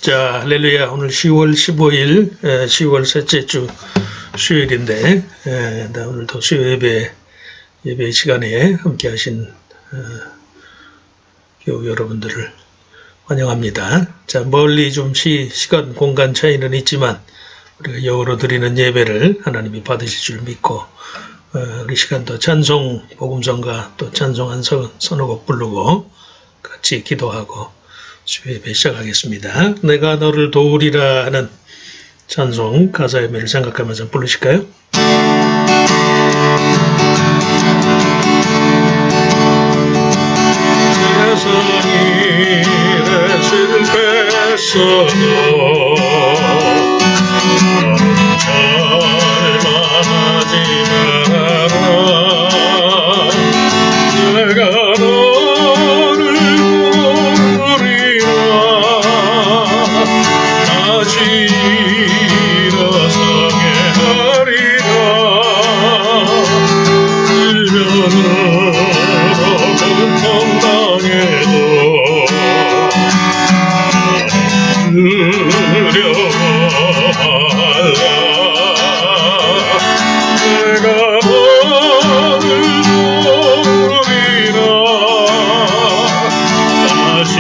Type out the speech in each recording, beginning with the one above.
자, 할렐루야. 오늘 10월 15일, 10월 셋째 주 수요일인데, 오늘도 수요 예배 시간에 함께 하신 교우 여러분들을 환영합니다. 자, 멀리 좀 시간, 공간 차이는 있지만, 우리가 영어로 드리는 예배를 하나님이 받으실 줄 믿고, 우리 시간도 찬송, 복음성가, 또 찬송 한 서너 곡 부르고, 같이 기도하고, 수요 예배 시작하겠습니다. 내가 너를 도우리라 하는 찬송 가사 예배를 생각하면서 부르실까요? 세상이 내 실패했어도 절망하지 말아라. 내가 너를 다시 일어서게 하리라. 질병으로 고통당해도 두려워 말라. 내가 너를 도우리라. 다시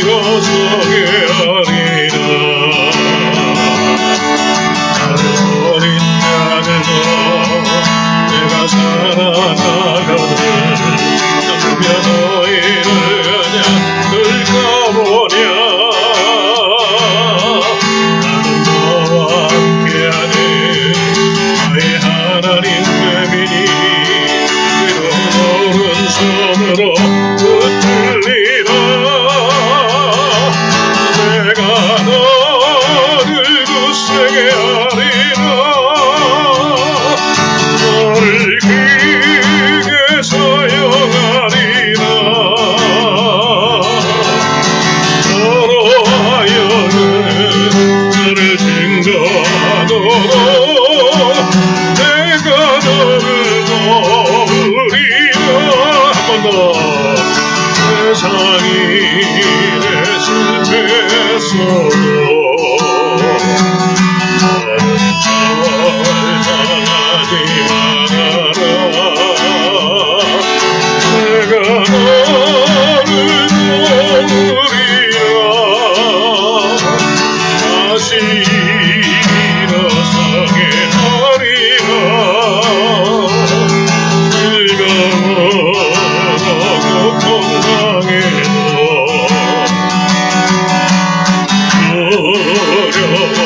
일어서게 하리라. 나를 버린 자들도 내가 살아나거든. 그러면 너희를 그냥 들까보냐. 나는 너와 함께하네. 나의 하나님 되미니 그런 오른손으로 붙들리라. 내가 너를 굳세게 하리라. 너를 길게 사용하리라. 너로 하여금 너를 증거하도록 내가 너를 도우리라. 한 번 더. 세상이 내 실패했어도 나는 절망하지 말아라. 내가 너를 도우리라. 다시 일어서게 하리라. 즐거워하고 고통당해도 두려워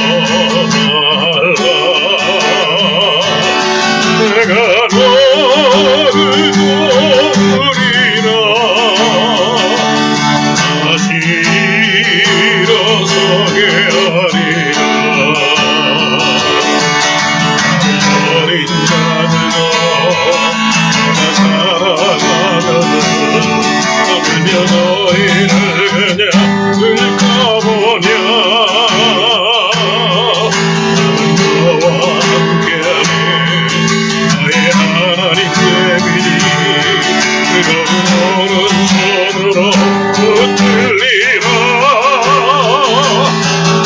말라. 내가 너를 도우리라. 다시 일어서게 하리라. 버린 자들도 내가 살아가거든. 그러면 너희를 그냥 들까보냐. 나는 너와 함께하네. 나의 하나님 되미니 그런 오른손으로 붙들리라.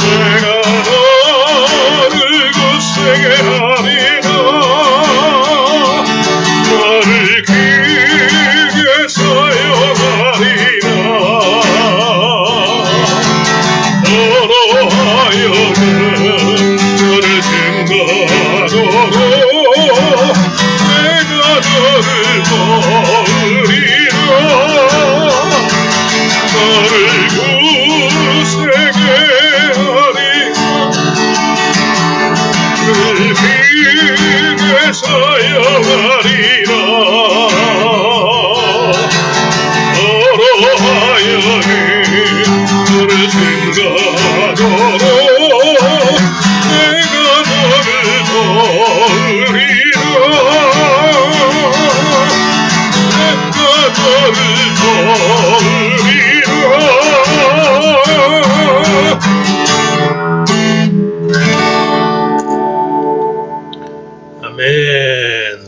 내가 너를 굳세게 하리라. 너를 길게 사용하리라. 너로 하여금 너를 증거하도록 내가 너를 도우리라. 너를 굳세게 하리라. 너를 길게 사용하리라. 너로 하여금 너를 증거하도록 내가 너를 도우리라. 내가 너를 도우리라. 아멘.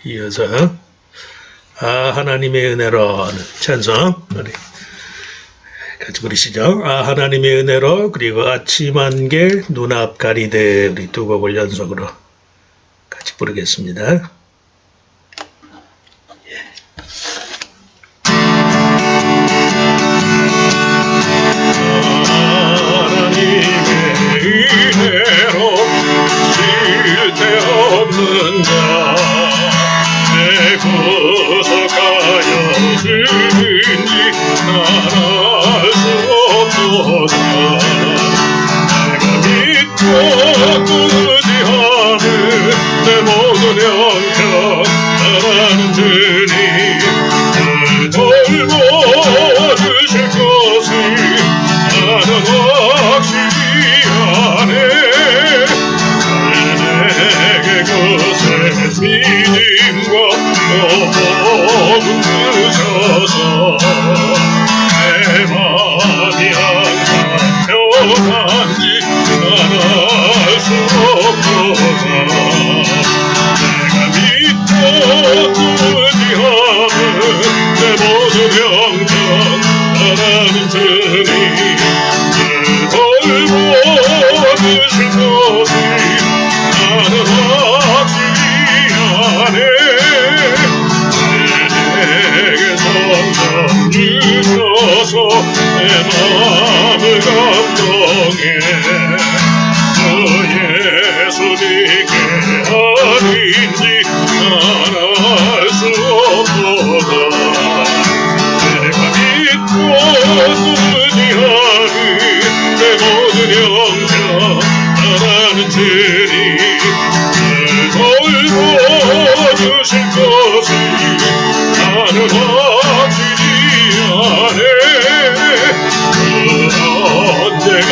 이어서 하나님의 은혜로 찬송 우리 같이 부르시죠. 하나님의 은혜로, 그리고 아침 안개 눈앞 가리되, 우리 두 곡을 연속으로 같이 부르겠습니다. 쓸데없는 자 내 구속하여 주는지 난 알 수 없도다. 내가 믿고 의지하는 내 모든 영적 나라는 주님 날 돌보주실 것을 나는 확실히 아네. 믿음과 모든 주셔서 내 맘이 항상 편한지 난 알 수 없도다. 내가 믿고 의지하는 내 모든 영적 나라는 주님 늘 돌보주실 것을 나는 주셔서 내 마음을 감동해. 주 예수님께 아닌지 난 알 수 없도다. 내가 믿고 의지하는 내 모든 영적 나라는 주님 늘 돌보주실 것을 나는 확실히 아네. 언제가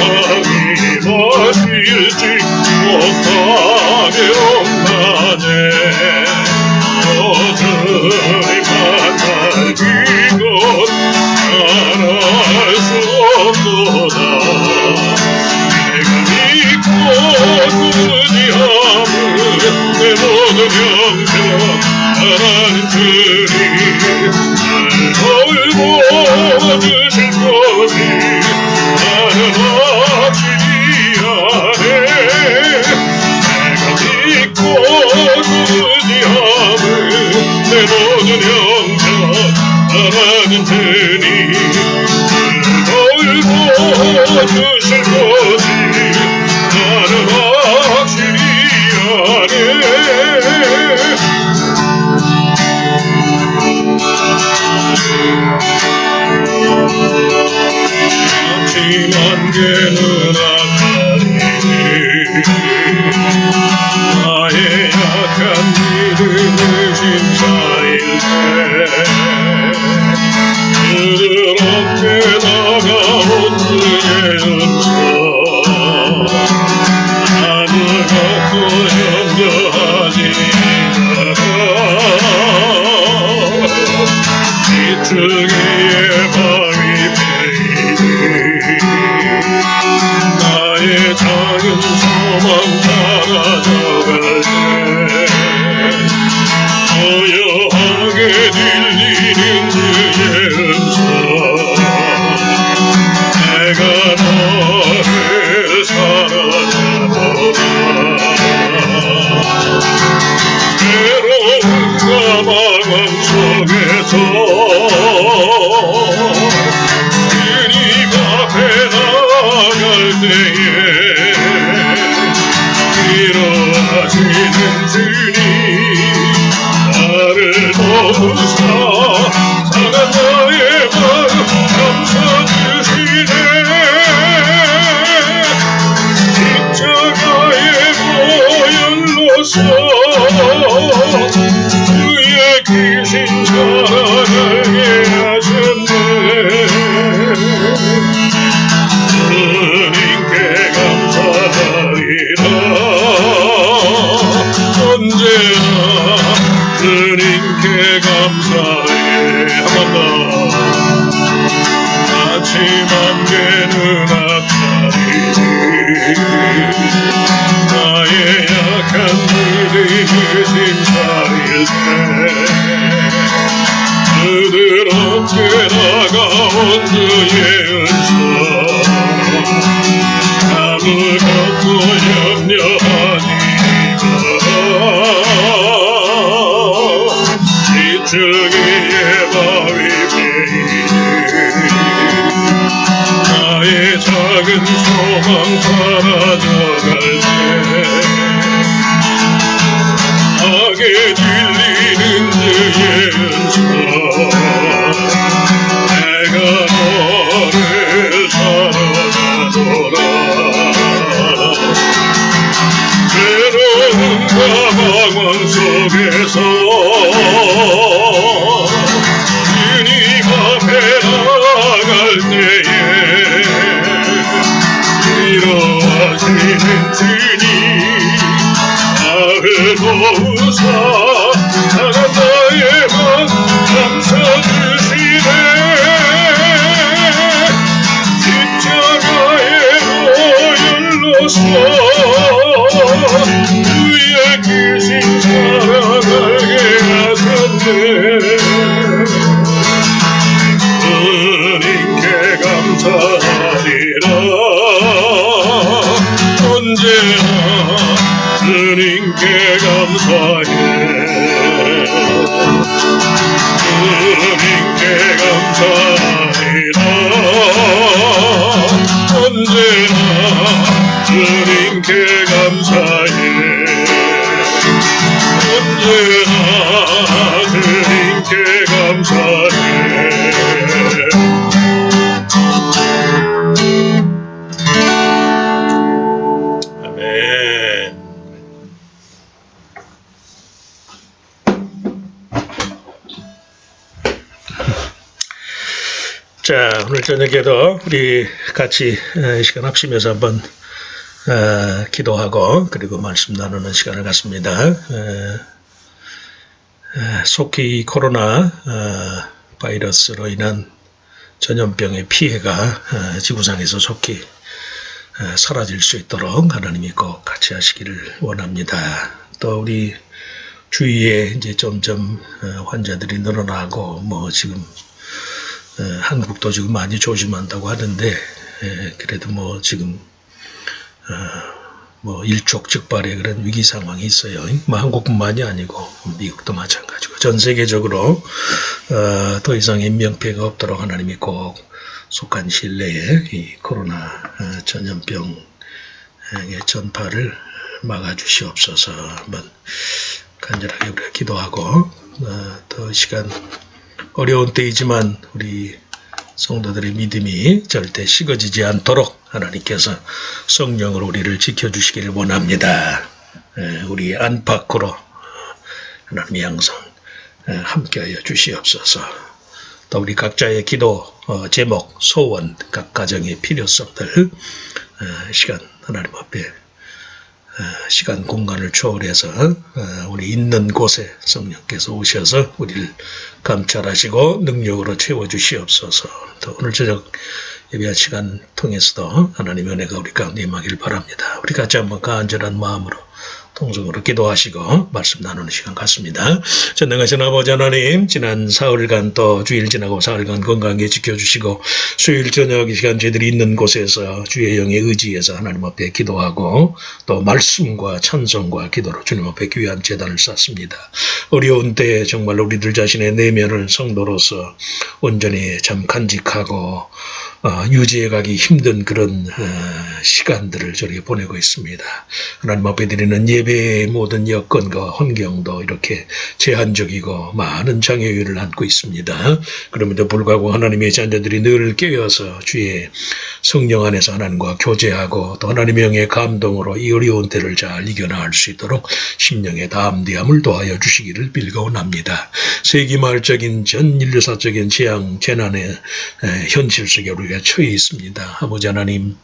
임하실지 못하게 없나네. 주님 만날 그곳 난 알 수 없도다. 내가 믿고 의지하는 내 모든 영적 나라는 주님 날 돌보주실 것이 나는 확실히 아네. 내가 믿고 의지하는 내 모든 영적 나라는 주님 날 돌보주실 것이 나는 확실히 아네. 아침 안개 눈앞가리니 나의 약한 믿음을 심사일 때 부드럽게 다가온 그의 음성 아무것도 염려하지 않아. 비투기의 바위 베이니 나의 작은 소망 사라져갈 때 고요하게 들리는 그의 음성 내가 너를 사랑하노라. 외로움과 마음 속에서 주님 앞에 나갈 때에 위로하시는 주님 나를 도우사 상한 나의 마음 감싸주시네. 십자가의 보혈로서 그의 귀신 사랑하게 하셨네. 주님께 감사하리라. 언제나 주님께 감사해. 한 번 더. 아침 안개 눈앞가리니 나의 약한 믿음을 심사일 그들 어깨 다가온 주의 은총 아무것도 염려하니가 지층이의 바위 베이니 나의 작은 소망 사라져갈 때 악에 들리는 주의 은총 내가 너를 사랑하노라 괴로움과 방황 속에서 주님 앞에 나아갈 때에 위로하시는 주님 나를 도우사 작은 나의 맘 감싸주시네 십자가의 보혈로서 주의 크신 사랑 알게 하셨네 주님께 감사하리라 언제나 주님께 감사해 주님께 감사하리라 언제나 주님께 감사해 언제나 주님께 감사해 아멘. 자, 오늘 저녁에도 우리 같이 이 시간 합심해서 한번 기도하고 그리고 말씀 나누는 시간을 갖습니다. 속히 이 코로나 바이러스로 인한 전염병의 피해가 지구상에서 속히 사라질 수 있도록 하나님이 꼭 같이 하시기를 원합니다. 또 우리 주위에 이제 점점 환자들이 늘어나고 뭐 지금 한국도 지금 많이 조심한다고 하는데 그래도 뭐 지금 뭐 일촉즉발의 그런 위기 상황이 있어요. 뭐 한국뿐만이 아니고 미국도 마찬가지고 전 세계적으로 더 이상 인명피해가 없도록 하나님이 꼭 속한 시일 내에 이 코로나 전염병의 전파를 막아주시옵소서. 한번 간절하게 우리가 기도하고 더 시간 어려운 때이지만 우리 성도들의 믿음이 절대 식어지지 않도록 하나님께서 성령으로 우리를 지켜주시기를 원합니다. 우리 안팎으로 하나님이 항상 함께하여 주시옵소서. 또 우리 각자의 기도 제목, 소원, 각 가정의 필요성들 시간 하나님 앞에 시간 공간을 초월해서 우리 있는 곳에 성령께서 오셔서 우리를 감찰하시고 능력으로 채워주시옵소서. 또 오늘 저녁 예배한 시간 통해서도 하나님의 은혜가 우리 가운데 임하길 바랍니다. 우리 같이 한번 간절한 마음으로 통성으로 기도하시고 말씀 나누는 시간 같습니다. 전능하신 아버지 하나님, 지난 사흘간 또 주일 지나고 사흘간 건강하게 지켜주시고 수요일 저녁 이 시간 저희들이 있는 곳에서 주의 영에 의지해서 하나님 앞에 기도하고 또 말씀과 찬송과 기도로 주님 앞에 귀한 제단을 쌓습니다. 어려운 때에 정말 우리들 자신의 내면을 성도로서 온전히 참 간직하고 유지해가기 힘든 그런 시간들을 저렇게 보내고 있습니다. 하나님 앞에 드리는 예배의 모든 여건과 환경도 이렇게 제한적이고 많은 장애율을 안고 있습니다. 그럼에도 불구하고 하나님의 자녀들이 늘 깨어서 주의 성령 안에서 하나님과 교제하고 또 하나님의 영의 감동으로 이 어려운 때를 잘 이겨나갈 수 있도록 심령의 담대함을 도하여 주시기를 빌거원합니다. 세기말적인 전 인류사적인 재앙, 재난의 현실 속에 우리가 처해 있습니다. 아버지 하나님,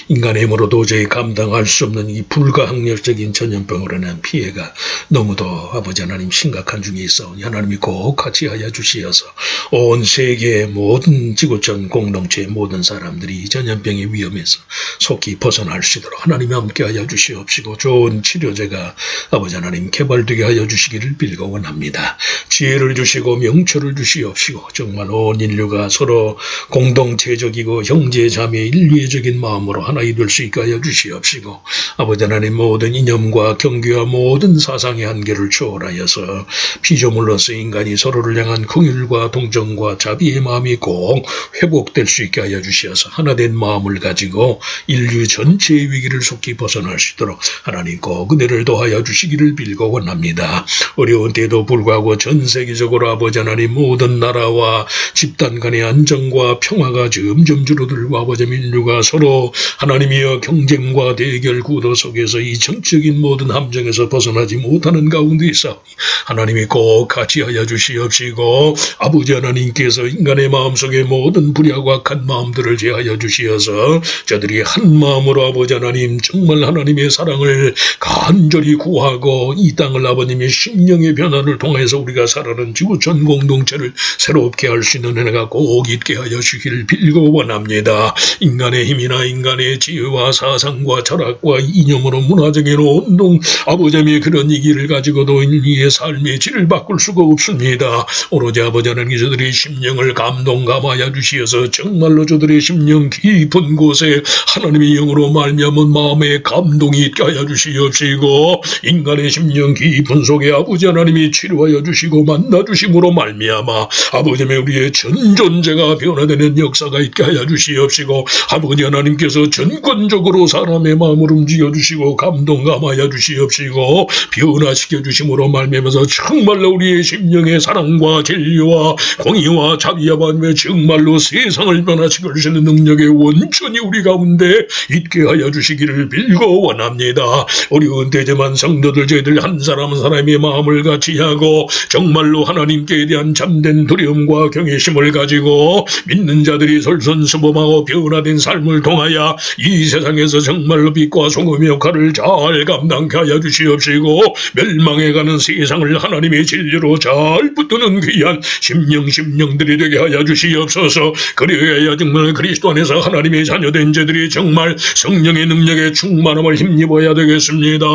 인간의 힘으로 도저히 감당할 수 없는 이 불가항력적인 전염병으로 인한 피해가 너무도 아버지 하나님 심각한 중에 있사오니 하나님이 꼭 같이 하여 주시어서 온 세계의 모든 지구촌 공동체의 모든 사람들이 이 전염병의 위험에서 속히 벗어날 수 있도록 하나님이 함께 하여 주시옵시고 좋은 치료제가 아버지 하나님 개발되게 하여 주시기를 빌고 원합니다. 지혜를 주시고 명철을 주시옵시고 정말 온 인류가 서로 공동체적이고 형제자매 인류애적인 마음으로 하나 이룰 수 있게 하여 주시옵시고 아버지 하나님 모든 이념과 경계와 모든 사상의 한계를 초월하여서 피조물로서 인간이 서로를 향한 긍휼과 동정과 자비의 마음이 꼭 회복될 수 있게 하여 주시어서 하나된 마음을 가지고 인류 전체의 위기를 속히 벗어날 수 있도록 하나님 꼭 은혜를 더하여 주시기를 빌고 원합니다. 어려운 때에도 불구하고 전 세계적으로 아버지 하나님 모든 나라와 집단 간의 안정과 평화가 점점 줄어들고 아버지 인류가 서로 하나님이여 경쟁과 대결 구도 속에서 이 정적인 모든 함정에서 벗어나지 못하는 가운데 있어 하나님이 꼭 같이 하여 주시옵시고 아버지 하나님께서 인간의 마음속에 모든 불의하고 악한 마음들을 제하여 주시어서 저들이 한 마음으로 아버지 하나님 정말 하나님의 사랑을 간절히 구하고 이 땅을 아버님의 심령의 변화를 통해서 우리가 살아가는 지구촌 공동체를 새롭게 할 수 있는 은혜가 꼭 있게 하여 주기를 빌고 원합니다. 인간의 힘이나 인간의 지혜와 사상과 철학과 이념으로 문화적인 온동 아버지 하나님의 그런 이기를 가지고도 인류의 삶의 질을 바꿀 수가 없습니다. 오로지 아버지 하나님 저들의 심령을 감동감하여 주시어서 정말로 저들의 심령 깊은 곳에 하나님의 영으로 말미암은 마음의 감동이 있게 하여 주시옵시고 인간의 심령 깊은 속에 아버지 하나님이 치료하여 주시고 만나주심으로 말미암아 아버지 하나님 우리의 전 존재가 변화되는 역사가 있게 하여 주시옵시고 아버지 하나님께서 전권적으로 사람의 마음을 움직여 주시고 감동감하여 주시옵시고 변화시켜 주심으로 말미암아서 정말로 우리의 심령의 사랑과 진리와 공의와 자비와 반면 정말로 세상을 변화시킬 수 있는 능력의 원천이 우리 가운데 있게 하여 주시기를 빌고 원합니다. 어려운 때지만 성도들 저희들 한 사람 한 사람의 마음을 같이 하고 정말로 하나님께 대한 참된 두려움과 경외심을 가지고 믿는 자들이 솔선수범하고 변화된 삶을 통하여 이 세상에서 정말로 빛과 소금의 역할을 잘 감당케 하여 주시옵시고 멸망해가는 세상을 하나님의 진리로 잘 붙드는 귀한 심령들이 되게 하여 주시옵소서. 그리하여 정말 그리스도 안에서 하나님의 자녀된 자들이 정말 성령의 능력에 충만함을 힘입어야 되겠습니다.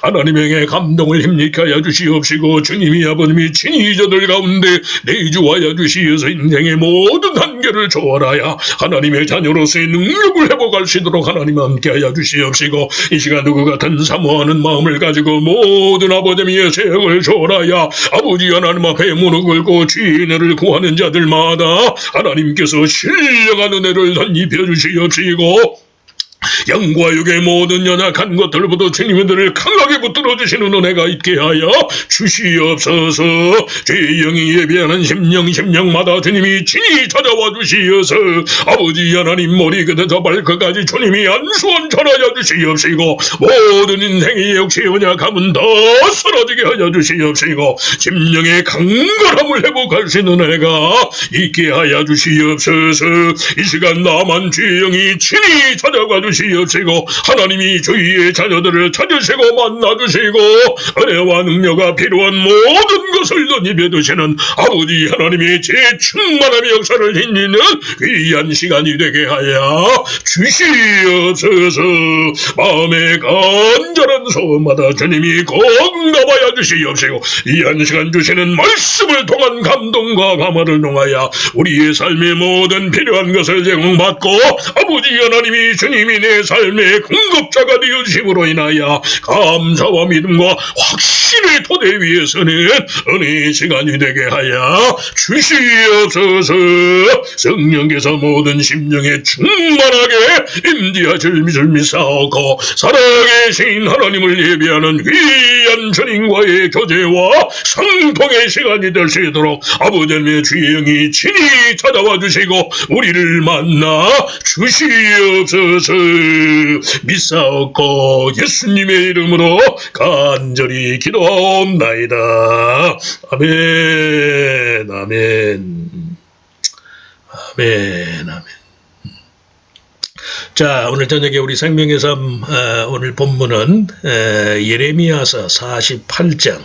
하나님의 감동을 힘입게 하여 주시옵시고 주님이 아버님이 친히 저들 가운데 내주하여 주시어서 인생의 모든 한계를 초월하여 하나님의 자녀로서의 능력을 회복할 수 있도록 하나님 함께 하여 주시옵시고 이 시간 누구 같은 사모하는 마음을 가지고 모든 아버지의 죄악을 초월하여 아버지 하나님 앞에 무릎 꿇고 주의 은혜를 구하는 자들마다 하나님께서 신령한 은혜를 덧입혀 주시옵시고 영과 육의 모든 연약한 것들보다 주님들을 강하게 붙들어 주시는 은혜가 있게 하여 주시옵소서. 죄의 영이 예배하는 심령마다 주님이 친히 찾아와 주시어서 아버지 하나님 머리끝에서 발끝까지 주님이 안수원전하여 주시옵시고 모든 인생의 역시 연약함은 다 사라지게 하여 주시옵시고 심령의 강건함을 회복할 수 있는 은혜가 있게 하여 주시옵소서. 이 시간 남은 죄의 영이 친히 찾아와 주시옵시고 하나님이 주위의 자녀들을 찾으시고 만나주시고 은혜와 능력과 필요한 모든 것을 덧입혀 두시는 아버지 하나님의 재충만함의 역사를 힘입는 귀한 시간이 되게 하여 주시옵소서. 마음의 간절한 소원마다 주님이 공감하여 주시옵시고 이 한 시간 주시는 말씀을 통한 감동과 감화를 통하여 우리의 삶의 모든 필요한 것을 제공받고 아버지 하나님이 주님이 내 삶의 공급자가 되어주심으로 인하여 감사와 믿음과 확신의 토대 위에 서는 은혜의 시간이 되게 하여 주시옵소서. 성령께서 모든 심령에 충만하게 임재하실 믿사옵고 살아계신 하나님을 예배하는 귀한 주님과의 교제와 상통의 시간이 될 수 있도록 아버지의 주의 영이 친히 찾아와 주시고 우리를 만나 주시옵소서. 믿사옵고 예수님의 이름으로 간절히 기도하옵나이다. 아멘. 아멘. 아멘. 아멘. 자, 오늘 저녁에 우리 생명의 삶 오늘 본문은 예레미야서 48장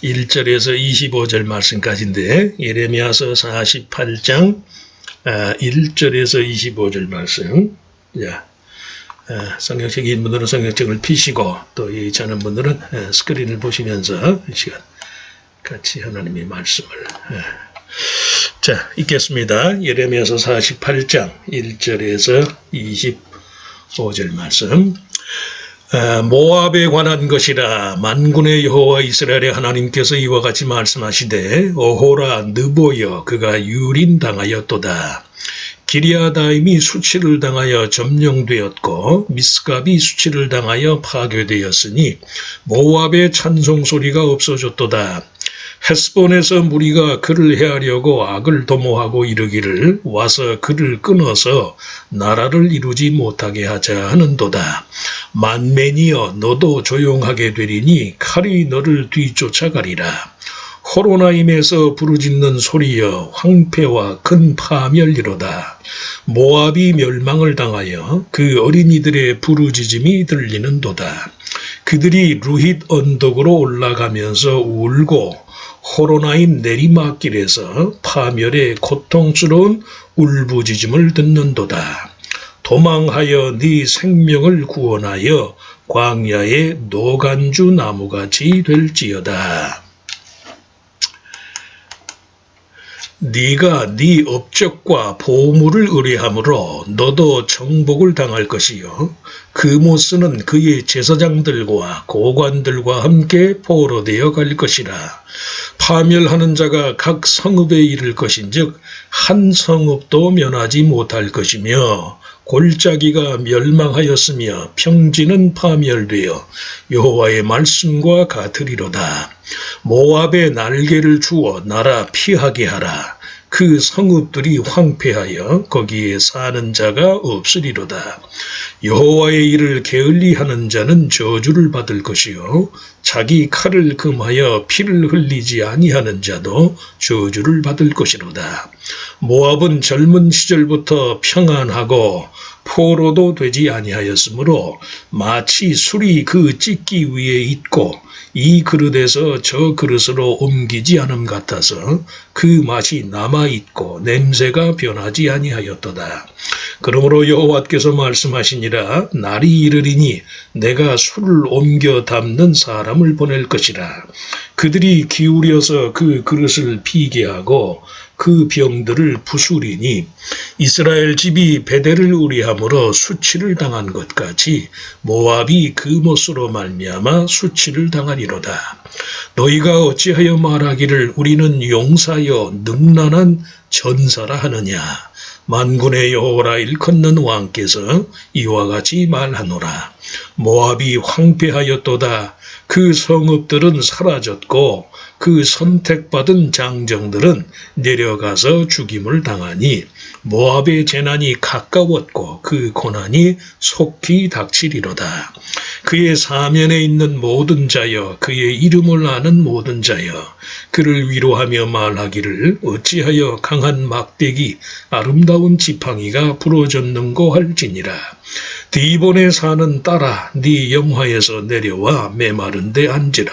1절에서 25절 말씀까지인데, 예레미야서 48장 1절에서 25절 말씀. 자, 성경책이 있는 분들은 성경책을 펴시고, 또 예의치 않은 분들은 스크린을 보시면서 이 시간 같이 하나님의 말씀을 자, 읽겠습니다. 예레미야서 48장 1절에서 25절 말씀. 모압에 관한 것이라. 만군의 여호와 이스라엘의 하나님께서 이와 같이 말씀하시되, 오호라 느보여 그가 유린당하였도다. 기리아다임이 수치를 당하여 점령되었고 미스갑이 수치를 당하여 파괴되었으니 모압의 찬송소리가 없어졌도다. 헤스본에서 무리가 그를 해하려고 악을 도모하고 이르기를 와서 그를 끊어서 나라를 이루지 못하게 하자 하는도다. 만맨이여 너도 조용하게 되리니 칼이 너를 뒤쫓아가리라. 호로나임에서 부르짖는 소리여 황폐와 큰 파멸이로다. 모압이 멸망을 당하여 그 어린이들의 부르짖음이 들리는도다. 그들이 루힛 언덕으로 올라가면서 울고 호로나임 내리막길에서 파멸의 고통스러운 울부짖음을 듣는도다. 도망하여 네 생명을 구원하여 광야의 노간주 나무같이 될지어다. 네가 네 업적과 보물을 의뢰함으로 너도 정복을 당할 것이요 그모스는 그의 제사장들과 고관들과 함께 포로되어 갈 것이라. 파멸하는 자가 각 성읍에 이를 것인즉 한 성읍도 면하지 못할 것이며 골짜기가 멸망하였으며 평지는 파멸되어 여호와의 말씀과 같으리로다. 모압에 날개를 주어 나라 피하게 하라. 그 성읍들이 황폐하여 거기에 사는 자가 없으리로다. 여호와의 일을 게을리하는 자는 저주를 받을 것이요 자기 칼을 금하여 피를 흘리지 아니하는 자도 저주를 받을 것이로다. 모압은 젊은 시절부터 평안하고 포로도 되지 아니하였으므로 마치 술이 그 찢기 위에 있고 이 그릇에서 저 그릇으로 옮기지 않음 같아서 그 맛이 남아있고 냄새가 변하지 아니하였도다. 그러므로 여호와께서 말씀하시니라. 날이 이르리니 내가 술을 옮겨 담는 사람을 보낼 것이라. 그들이 기울여서 그 그릇을 피게 하고 그 병들을 부수리니 이스라엘 집이 베델을 우리함으로 수치를 당한 것 같이 모압이 그 못으로 말미암아 수치를 당하리로다. 너희가 어찌하여 말하기를 우리는 용사여 능란한 전사라 하느냐. 만군의 여호와라 일컫는 왕께서 이와 같이 말하노라. 모압이 황폐하였도다. 그 성읍들은 사라졌고 그 선택받은 장정들은 내려가서 죽임을 당하니 모압의 재난이 가까웠고 그 고난이 속히 닥치리로다. 그의 사면에 있는 모든 자여 그의 이름을 아는 모든 자여 그를 위로하며 말하기를 어찌하여 강한 막대기 아름다운 지팡이가 부러졌는고 할지니라. 디본에 사는 딸아 네 영화에서 내려와 메마른 데 앉으라.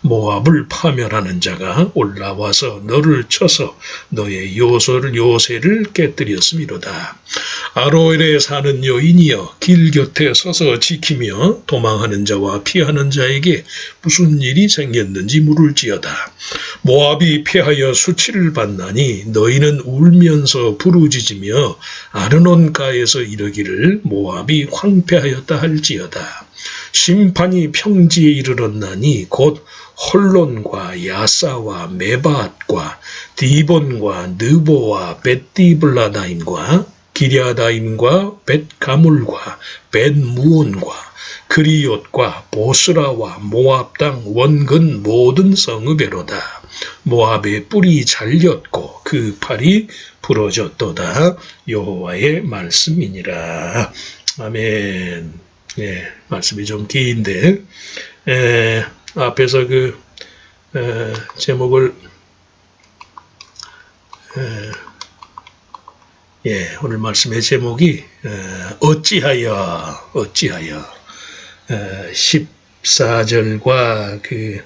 모압을 파멸하는 자가 올라와서 너를 쳐서 너의 요새를 깨뜨렸음이로다. 아로엘에 사는 여인이여 길 곁에 서서 지키며 도망하는 자와 피하는 자에게 무슨 일이 생겼는지 물을지어다. 모압이 패하여 수치를 받나니 너희는 울면서 부르짖으며 아르논가에서 이르기를 모압이 황폐하였다 할지어다. 심판이 평지에 이르렀나니 곧 홀론과 야사와 메바앗과 디본과 느보와 벳디블라다임과 기랴다임과 벳가물과 벳무온과 그리옷과 보스라와 모압 땅 원근 모든 성읍에로다. 모압의 뿔이 잘렸고 그 팔이 부러졌도다. 여호와의 말씀이니라. 아멘. 예, 말씀이 좀 긴데 앞에서 그 제목을 예, 오늘 말씀의 제목이 어찌하여 14절과 그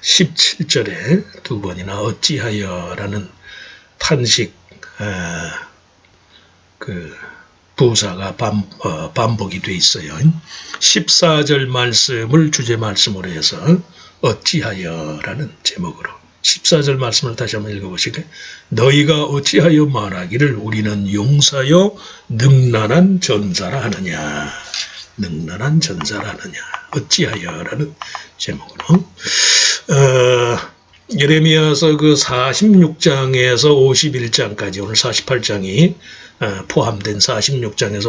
17절에 두 번이나 어찌하여라는 탄식 그 부사가 반복이 돼 있어요. 14절 말씀을 주제 말씀으로 해서 어찌하여라는 제목으로 14절 말씀을 다시 한번 읽어보시게. 너희가 어찌하여 말하기를 우리는 용사요 능란한 전사라 하느냐. 능란한 전사라 하느냐. 어찌하여라는 제목으로 예레미야서 그 46장에서 51장까지 오늘 48장이 포함된 46장에서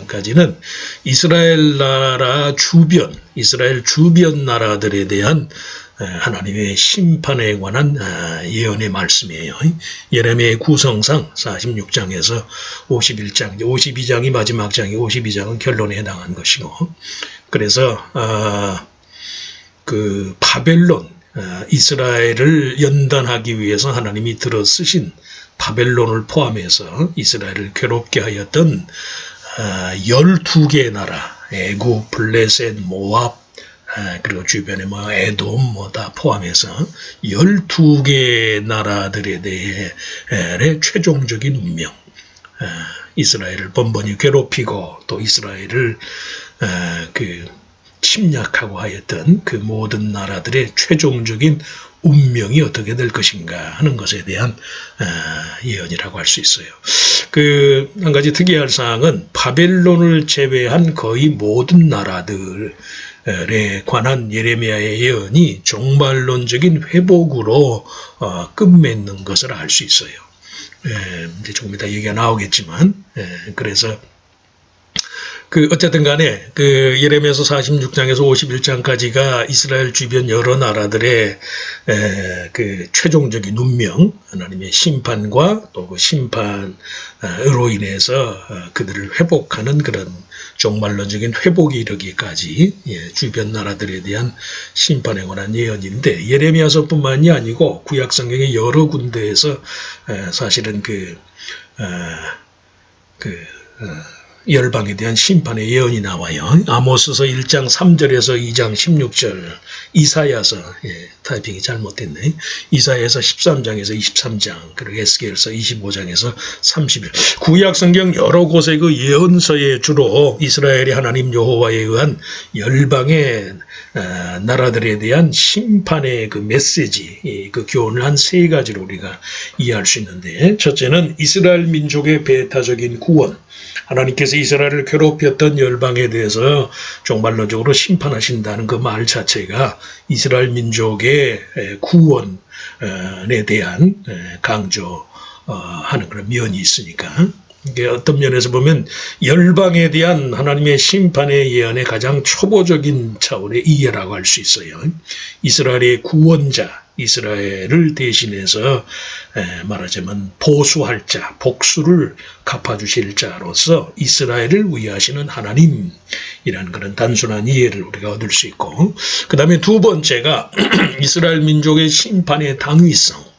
51장까지는 이스라엘 나라 주변, 이스라엘 주변 나라들에 대한 하나님의 심판에 관한 예언의 말씀이에요. 예레미야의 구성상 46장에서 51장, 52장이 마지막 장이 52장은 결론에 해당한 것이고, 그래서 그 바벨론, 이스라엘을 연단하기 위해서 하나님이 들어 쓰신 바벨론을 포함해서 이스라엘을 괴롭게 하였던 12개의 나라, 애굽, 블레셋, 모압, 그리고 주변에 뭐 에돔 뭐 다 포함해서 12개의 나라들에 대해 최종적인 운명, 이스라엘을 번번이 괴롭히고 또 이스라엘을 그 침략하고 하였던 그 모든 나라들의 최종적인 운명이 어떻게 될 것인가 하는 것에 대한 예언이라고 할 수 있어요. 그 한 가지 특이할 사항은 바벨론을 제외한 거의 모든 나라들에 관한 예레미야의 예언이 종말론적인 회복으로 끝맺는 것을 알 수 있어요. 이제 조금 이따 얘기가 나오겠지만, 그래서 그 어쨌든 간에 그 예레미야서 46장에서 51장까지가 이스라엘 주변 여러 나라들의 그 최종적인 운명, 하나님의 심판과 또 그 심판으로 인해서 그들을 회복하는 그런 종말론적인 회복이 이르기까지 주변 나라들에 대한 심판에 관한 예언인데, 예레미야서뿐만이 아니고 구약 성경의 여러 군데에서 사실은 열방에 대한 심판의 예언이 나와요. 아모스서 1장 3절에서 2장 16절, 이사야서, 타이핑이 잘못됐네. 이사야서 13장에서 23장, 그리고 에스겔서 25장에서 30일. 구약 성경 여러 곳의 그 예언서에 주로 이스라엘이 하나님 여호와에 의한 열방의 나라들에 대한 심판의 그 메시지, 그 교훈을 한 세 가지로 우리가 이해할 수 있는데, 첫째는 이스라엘 민족의 배타적인 구원, 하나님께서 이스라엘을 괴롭혔던 열방에 대해서 종말론적으로 심판하신다는 그 말 자체가 이스라엘 민족의 구원에 대한 강조하는 그런 면이 있으니까, 이게 어떤 면에서 보면 열방에 대한 하나님의 심판의 예언의 가장 초보적인 차원의 이해라고 할 수 있어요. 이스라엘의 구원자, 이스라엘을 대신해서 말하자면 보수할 자, 복수를 갚아주실 자로서 이스라엘을 위하시는 하나님이라는 그런 단순한 이해를 우리가 얻을 수 있고, 그 다음에 두 번째가 이스라엘 민족의 심판의 당위성.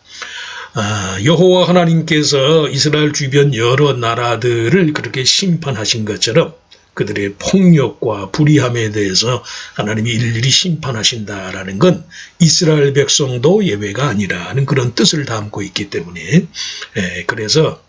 여호와 하나님께서 이스라엘 주변 여러 나라들을 그렇게 심판하신 것처럼 그들의 폭력과 불의함에 대해서 하나님이 일일이 심판하신다라는 건 이스라엘 백성도 예외가 아니라는 그런 뜻을 담고 있기 때문에, 그래서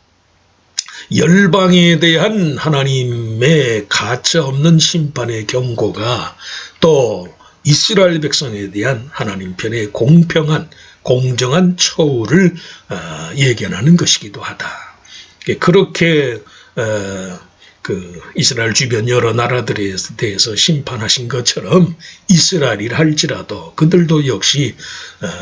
열방에 대한 하나님의 가차없는 심판의 경고가 또 이스라엘 백성에 대한 하나님 편의 공평한 공정한 처우를 예견하는 것이기도 하다. 그렇게 그 이스라엘 주변 여러 나라들에 대해서 심판하신 것처럼 이스라엘이라 할지라도 그들도 역시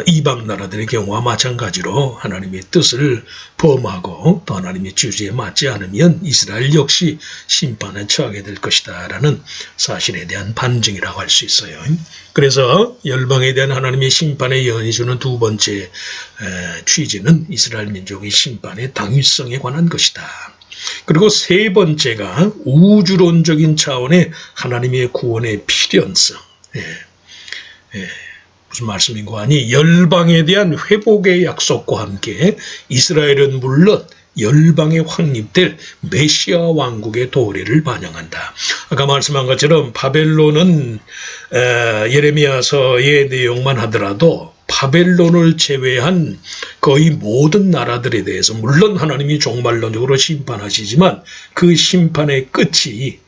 이방 나라들의 경우와 마찬가지로 하나님의 뜻을 범하고 또 하나님의 주제에 맞지 않으면 이스라엘 역시 심판에 처하게 될 것이다 라는 사실에 대한 반증이라고 할 수 있어요. 그래서 열방에 대한 하나님의 심판의 예언이 주는 두 번째 취지는 이스라엘 민족의 심판의 당위성에 관한 것이다. 그리고 세 번째가 우주론적인 차원의 하나님의 구원의 필연성. 무슨 말씀인고 하니 열방에 대한 회복의 약속과 함께 이스라엘은 물론 열방에 확립될 메시아 왕국의 도래를 반영한다. 아까 말씀한 것처럼 바벨론은 예레미야서의 내용만 하더라도 바벨론을 제외한 거의 모든 나라들에 대해서 물론 하나님이 종말론적으로 심판하시지만 그 심판의 끝이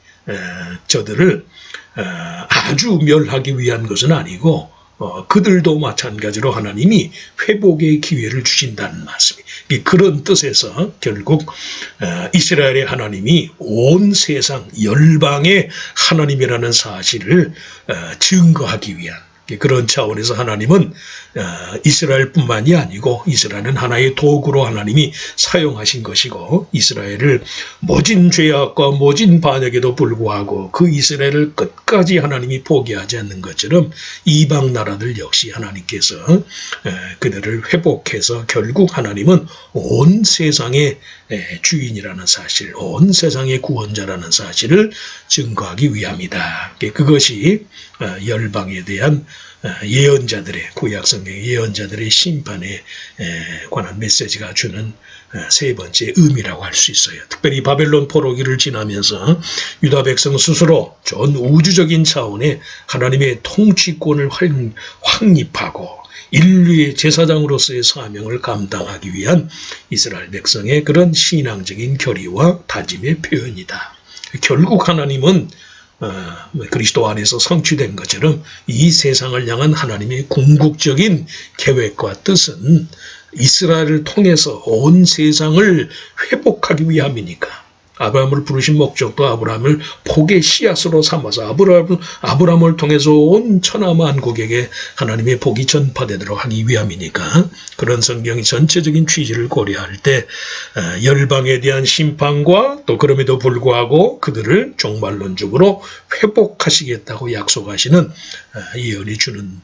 저들을 아주 멸하기 위한 것은 아니고 그들도 마찬가지로 하나님이 회복의 기회를 주신다는 말씀이 그런 뜻에서 결국 이스라엘의 하나님이 온 세상 열방의 하나님이라는 사실을 증거하기 위한 그런 차원에서 하나님은 이스라엘뿐만이 아니고 이스라엘은 하나의 도구로 하나님이 사용하신 것이고 이스라엘을 모진 죄악과 모진 반역에도 불구하고 그 이스라엘을 끝까지 하나님이 포기하지 않는 것처럼 이방 나라들 역시 하나님께서 그들을 회복해서 결국 하나님은 온 세상의 주인이라는 사실, 온 세상의 구원자라는 사실을 증거하기 위함이다. 그것이 열방에 대한 예언자들의 구약성경의 예언자들의 심판에 관한 메시지가 주는 세 번째 의미라고 할 수 있어요. 특별히 바벨론 포로기를 지나면서 유다 백성 스스로 전 우주적인 차원의 하나님의 통치권을 확립하고 인류의 제사장으로서의 사명을 감당하기 위한 이스라엘 백성의 그런 신앙적인 결의와 다짐의 표현이다. 결국 하나님은 그리스도 안에서 성취된 것처럼 이 세상을 향한 하나님의 궁극적인 계획과 뜻은 이스라엘을 통해서 온 세상을 회복하기 위함이니까 아브라함을 부르신 목적도 아브라함을 복의 씨앗으로 삼아서 아브라함을 통해서 온 천하만국에게 하나님의 복이 전파되도록 하기 위함이니까 그런 성경의 전체적인 취지를 고려할 때 열방에 대한 심판과 또 그럼에도 불구하고 그들을 종말론적으로 회복하시겠다고 약속하시는 예언이 주는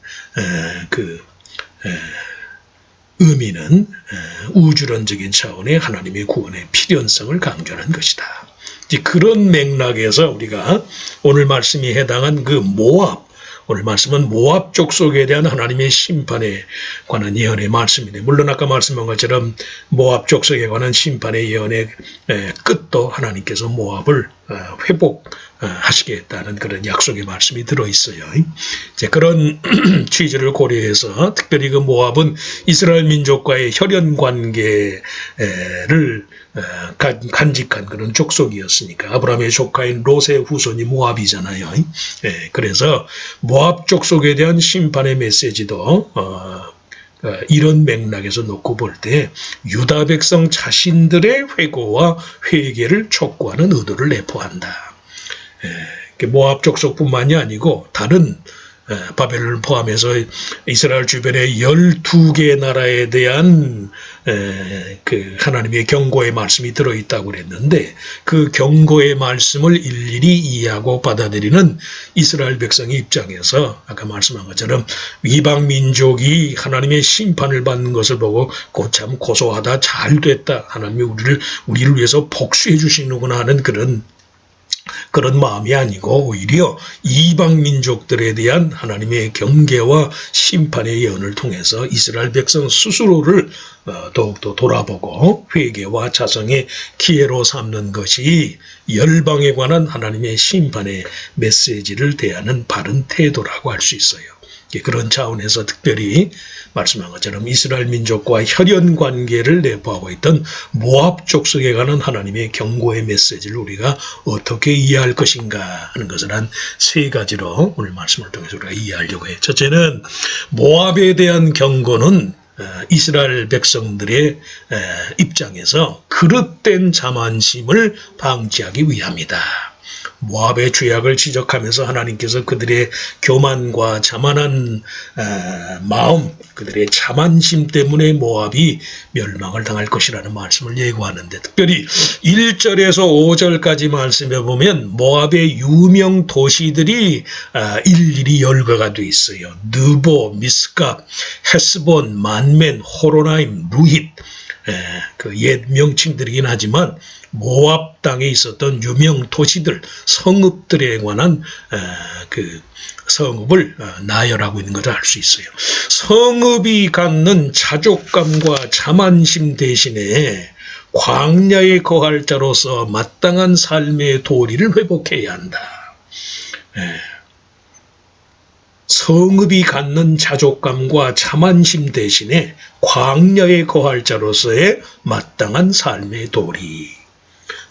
의미는 우주론적인 차원의 하나님의 구원의 필연성을 강조하는 것이다. 그런 맥락에서 우리가 오늘 말씀이 해당한 그 모압, 오늘 말씀은 모압 족속에 대한 하나님의 심판에 관한 예언의 말씀인데 물론 아까 말씀한 것처럼 모압 족속에 관한 심판의 예언의 끝도 하나님께서 모압을 회복하시겠다는 그런 약속의 말씀이 들어있어요. 이제 그런 취지를 고려해서 특별히 그 모압은 이스라엘 민족과의 혈연 관계를 간직한 그런 족속이었으니까 아브라함의 조카인 롯의 후손이 모압이잖아요. 그래서 모압 족속에 대한 심판의 메시지도 이런 맥락에서 놓고 볼 때 유다 백성 자신들의 회고와 회개를 촉구하는 의도를 내포한다. 모압 족속뿐만이 아니고 다른 바벨론을 포함해서 이스라엘 주변의 12개 나라에 대한 그 하나님의 경고의 말씀이 들어있다고 그랬는데 그 경고의 말씀을 일일이 이해하고 받아들이는 이스라엘 백성의 입장에서 아까 말씀한 것처럼 이방 민족이 하나님의 심판을 받는 것을 보고 참 고소하다, 잘됐다, 하나님이 우리를 위해서 복수해 주시는구나 하는 그런 마음이 아니고 오히려 이방 민족들에 대한 하나님의 경계와 심판의 예언을 통해서 이스라엘 백성 스스로를 더욱더 돌아보고 회개와 자성의 기회로 삼는 것이 열방에 관한 하나님의 심판의 메시지를 대하는 바른 태도라고 할 수 있어요. 그런 차원에서 특별히 말씀한 것처럼 이스라엘 민족과 혈연 관계를 내포하고 있던 모압 족속에 관한 하나님의 경고의 메시지를 우리가 어떻게 이해할 것인가 하는 것을 한 세 가지로 오늘 말씀을 통해서 우리가 이해하려고 해요. 첫째는 모압에 대한 경고는 이스라엘 백성들의 입장에서 그릇된 자만심을 방지하기 위함이다. 모압의 죄악을 지적하면서 하나님께서 그들의 교만과 자만한 마음, 그들의 자만심 때문에 모압이 멸망을 당할 것이라는 말씀을 예고하는데 특별히 1절에서 5절까지 말씀해 보면 모압의 유명 도시들이 일일이 열거가 되어 있어요. 느보, 미스갑, 헤스본, 만멘, 호로나임, 루힛 그 옛 명칭들이긴 하지만 모압 땅에 있었던 유명 도시들, 성읍들에 관한 그 성읍을 나열하고 있는 것을 알 수 있어요. 성읍이 갖는 자족감과 자만심 대신에 광야에 거할 자로서 마땅한 삶의 도리를 회복해야 한다. 성읍이 갖는 자족감과 자만심 대신에 광야에 거할 자로서의 마땅한 삶의 도리.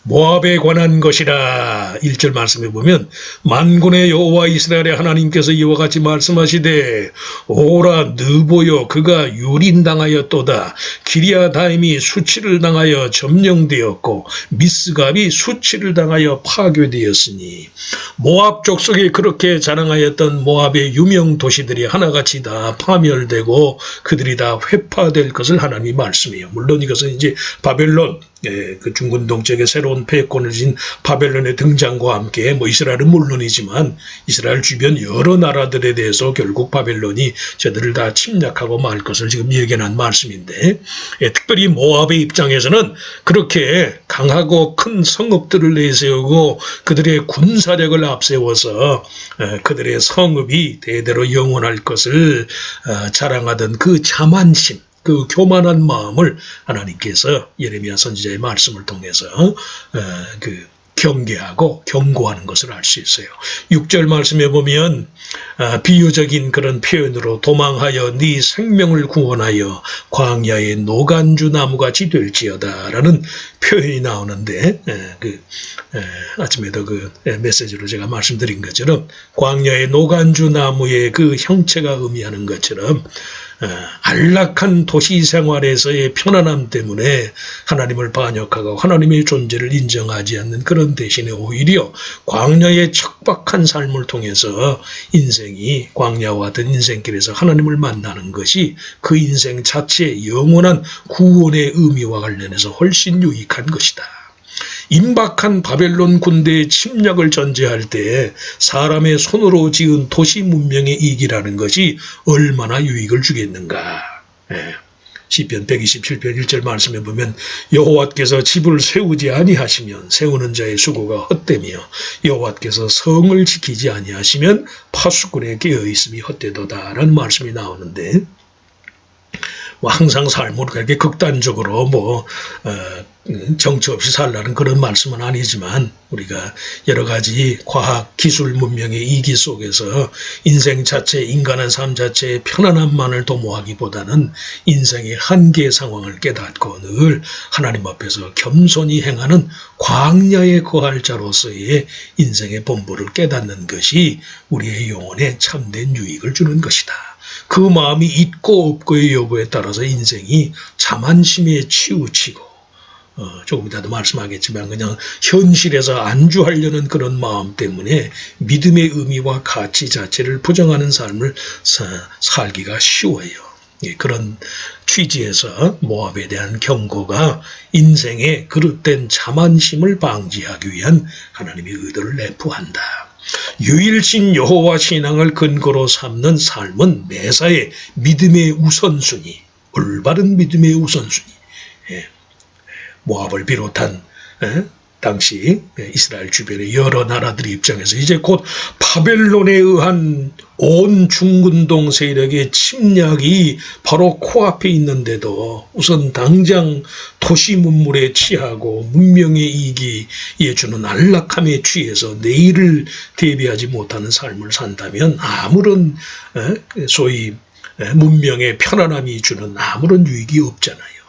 모압에 관한 것이라 1절 말씀해 보면 만군의 여호와 이스라엘의 하나님께서 이와 같이 말씀하시되 오라 느보여 그가 유린당하였도다. 기리아다임이 수치를 당하여 점령되었고 미스갑이 수치를 당하여 파괴되었으니 모압 족속이 그렇게 자랑하였던 모압의 유명 도시들이 하나같이 다 파멸되고 그들이 다 회파될 것을 하나님이 말씀해요. 물론 이것은 이제 바벨론 그 중근 동쪽에 새로운 패권을 진 바벨론의 등장과 함께 이스라엘은 물론이지만 이스라엘 주변 여러 나라들에 대해서 결국 바벨론이 저들을 다 침략하고 말 것을 지금 예견한 말씀인데 특별히 모압의 입장에서는 그렇게 강하고 큰 성읍들을 내세우고 그들의 군사력을 앞세워서 그들의 성읍이 대대로 영원할 것을 자랑하던 그 자만심, 그 교만한 마음을 하나님께서 예레미야 선지자의 말씀을 통해서 경계하고 경고하는 것을 알 수 있어요. 6절 말씀에 보면 비유적인 그런 표현으로 도망하여 네 생명을 구원하여 광야의 노간주 나무같이 될지어다 라는 표현이 나오는데 아침에도 그 메시지로 제가 말씀드린 것처럼 광야의 노간주 나무의 그 형체가 의미하는 것처럼 안락한 도시 생활에서의 편안함 때문에 하나님을 반역하고 하나님의 존재를 인정하지 않는 그런 대신에 오히려 광야의 척박한 삶을 통해서 인생이 광야와 같은 인생길에서 하나님을 만나는 것이 그 인생 자체의 영원한 구원의 의미와 관련해서 훨씬 유익한 것이다. 임박한 바벨론 군대의 침략을 전제할 때 사람의 손으로 지은 도시 문명의 이익이라는 것이 얼마나 유익을 주겠는가. 시편 127편 1절 말씀에 보면 여호와께서 집을 세우지 아니하시면 세우는 자의 수고가 헛되며 여호와께서 성을 지키지 아니하시면 파수꾼의 깨어있음이 헛되도다 라는 말씀이 나오는데 항상 삶을 그렇게 극단적으로 정처 없이 살라는 그런 말씀은 아니지만 우리가 여러 가지 과학, 기술, 문명의 이기 속에서 인생 자체, 인간의 삶 자체의 편안함만을 도모하기보다는 인생의 한계 상황을 깨닫고 늘 하나님 앞에서 겸손히 행하는 광야에 거할 자로서의 인생의 본보를 깨닫는 것이 우리의 영혼에 참된 유익을 주는 것이다. 그 마음이 있고 없고의 여부에 따라서 인생이 자만심에 치우치고 조금 이따도 말씀하겠지만 그냥 현실에서 안주하려는 그런 마음 때문에 믿음의 의미와 가치 자체를 부정하는 삶을 살기가 쉬워요. 그런 취지에서 모압에 대한 경고가 인생의 그릇된 자만심을 방지하기 위한 하나님의 의도를 내포한다. 유일신 여호와 신앙을 근거로 삼는 삶은 매사에 믿음의 우선순위, 올바른 믿음의 우선순위. 모압을 비롯한 당시 이스라엘 주변의 여러 나라들의 입장에서 이제 곧 바벨론에 의한 온 중근동 세력의 침략이 바로 코앞에 있는데도 우선 당장 도시 문물에 취하고 문명의 이익에 주는 안락함에 취해서 내일을 대비하지 못하는 삶을 산다면 아무런 소위 문명의 편안함이 주는 아무런 유익이 없잖아요.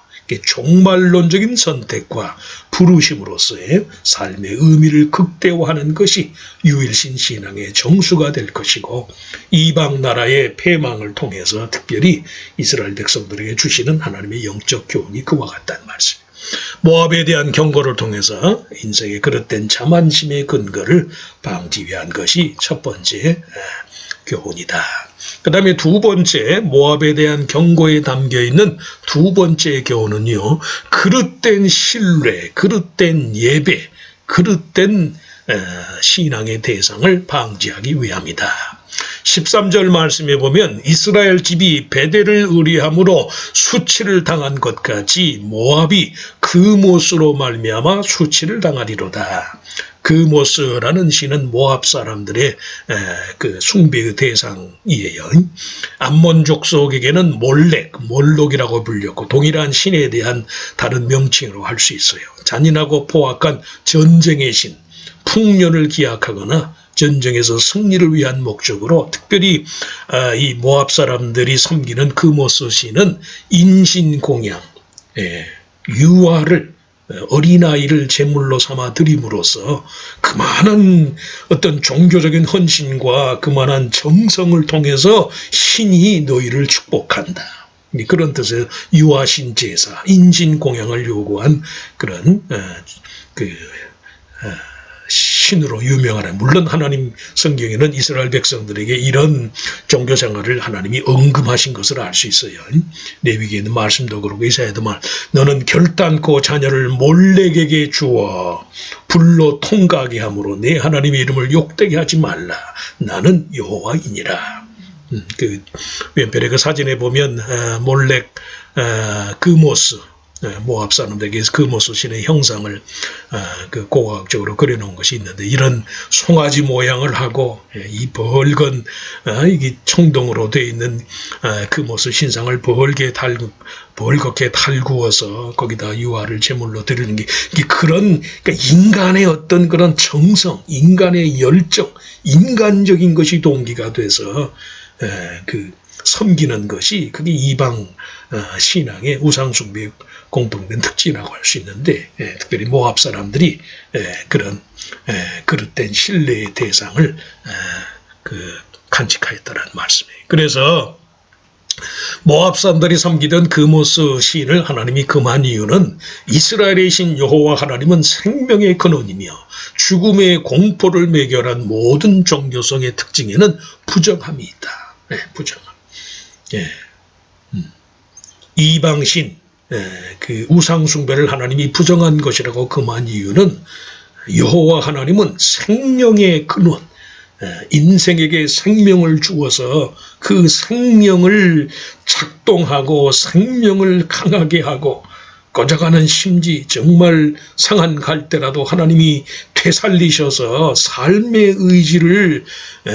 종말론적인 선택과 부르심으로서의 삶의 의미를 극대화하는 것이 유일신 신앙의 정수가 될 것이고 이방 나라의 패망을 통해서 특별히 이스라엘 백성들에게 주시는 하나님의 영적 교훈이 그와 같다는 말씀. 모압에 대한 경고를 통해서 인생의 그릇된 자만심의 근거를 방지 위한 것이 첫 번째 교훈이다. 그 다음에 두 번째 모압에 대한 경고에 담겨있는 두 번째 교훈은요. 그릇된 신뢰, 그릇된 예배, 그릇된 신앙의 대상을 방지하기 위함이다. 13절 말씀에 보면 이스라엘 집이 베델을 의뢰함으로 수치를 당한 것 같이 모압이 그모스로 말미암아 수치를 당하리로다. 그모스라는 신은 모압 사람들의 그 숭배의 대상이에요. 암몬 족속에게는 몰록이라고 불렸고 동일한 신에 대한 다른 명칭으로 할 수 있어요. 잔인하고 포악한 전쟁의 신, 풍년을 기약하거나 전쟁에서 승리를 위한 목적으로 특별히 이 모압 사람들이 섬기는 그모스 신은 인신공양, 유아를 어린아이를 제물로 삼아 드림으로써 그만한 어떤 종교적인 헌신과 그만한 정성을 통해서 신이 너희를 축복한다. 그런 뜻의 유아신 제사, 인신공양을 요구한 그런 신으로 유명하다. 물론 하나님 성경에는 이스라엘 백성들에게 이런 종교 생활을 하나님이 언급하신 것을 알 수 있어요. 레위기에는 말씀도 그렇고 이사야도 너는 결단코 자녀를 몰렉에게 주어 불로 통과하게 함으로 내 하나님의 이름을 욕되게 하지 말라. 나는 여호와이니라. 그 왼편의 그 사진에 보면 몰렉 그모스 모압 사람들에게 그모스 신의 형상을 그 고고학적으로 그려놓은 것이 있는데 이런 송아지 모양을 하고 이 벌건 이게 청동으로 되어 있는 그모스 신상을 벌겋게 달구어서 거기다 유아를 제물로 드리는 게 그런 그러니까 인간의 어떤 그런 정성, 인간의 열정, 인간적인 것이 동기가 돼서 그 섬기는 것이 그게 이방 신앙의 우상숭배의 공통된 특징이라고 할 수 있는데 특별히 모압 사람들이 그런 그릇된 신뢰의 대상을 간직하였다는 말씀이에요. 그래서 모압 사람들이 섬기던 그모스 신을 하나님이 금한 이유는 이스라엘의 신 여호와 하나님은 생명의 근원이며 죽음의 공포를 매결한 모든 종교성의 특징에는 부정함이 있다. 부정함. 이방신, 그 우상숭배를 하나님이 부정한 것이라고 금한 이유는 여호와 하나님은 생명의 근원, 인생에게 생명을 주어서 그 생명을 작동하고 생명을 강하게 하고 꺼져가는 심지 정말 상한 갈대라도 하나님이 되살리셔서 삶의 의지를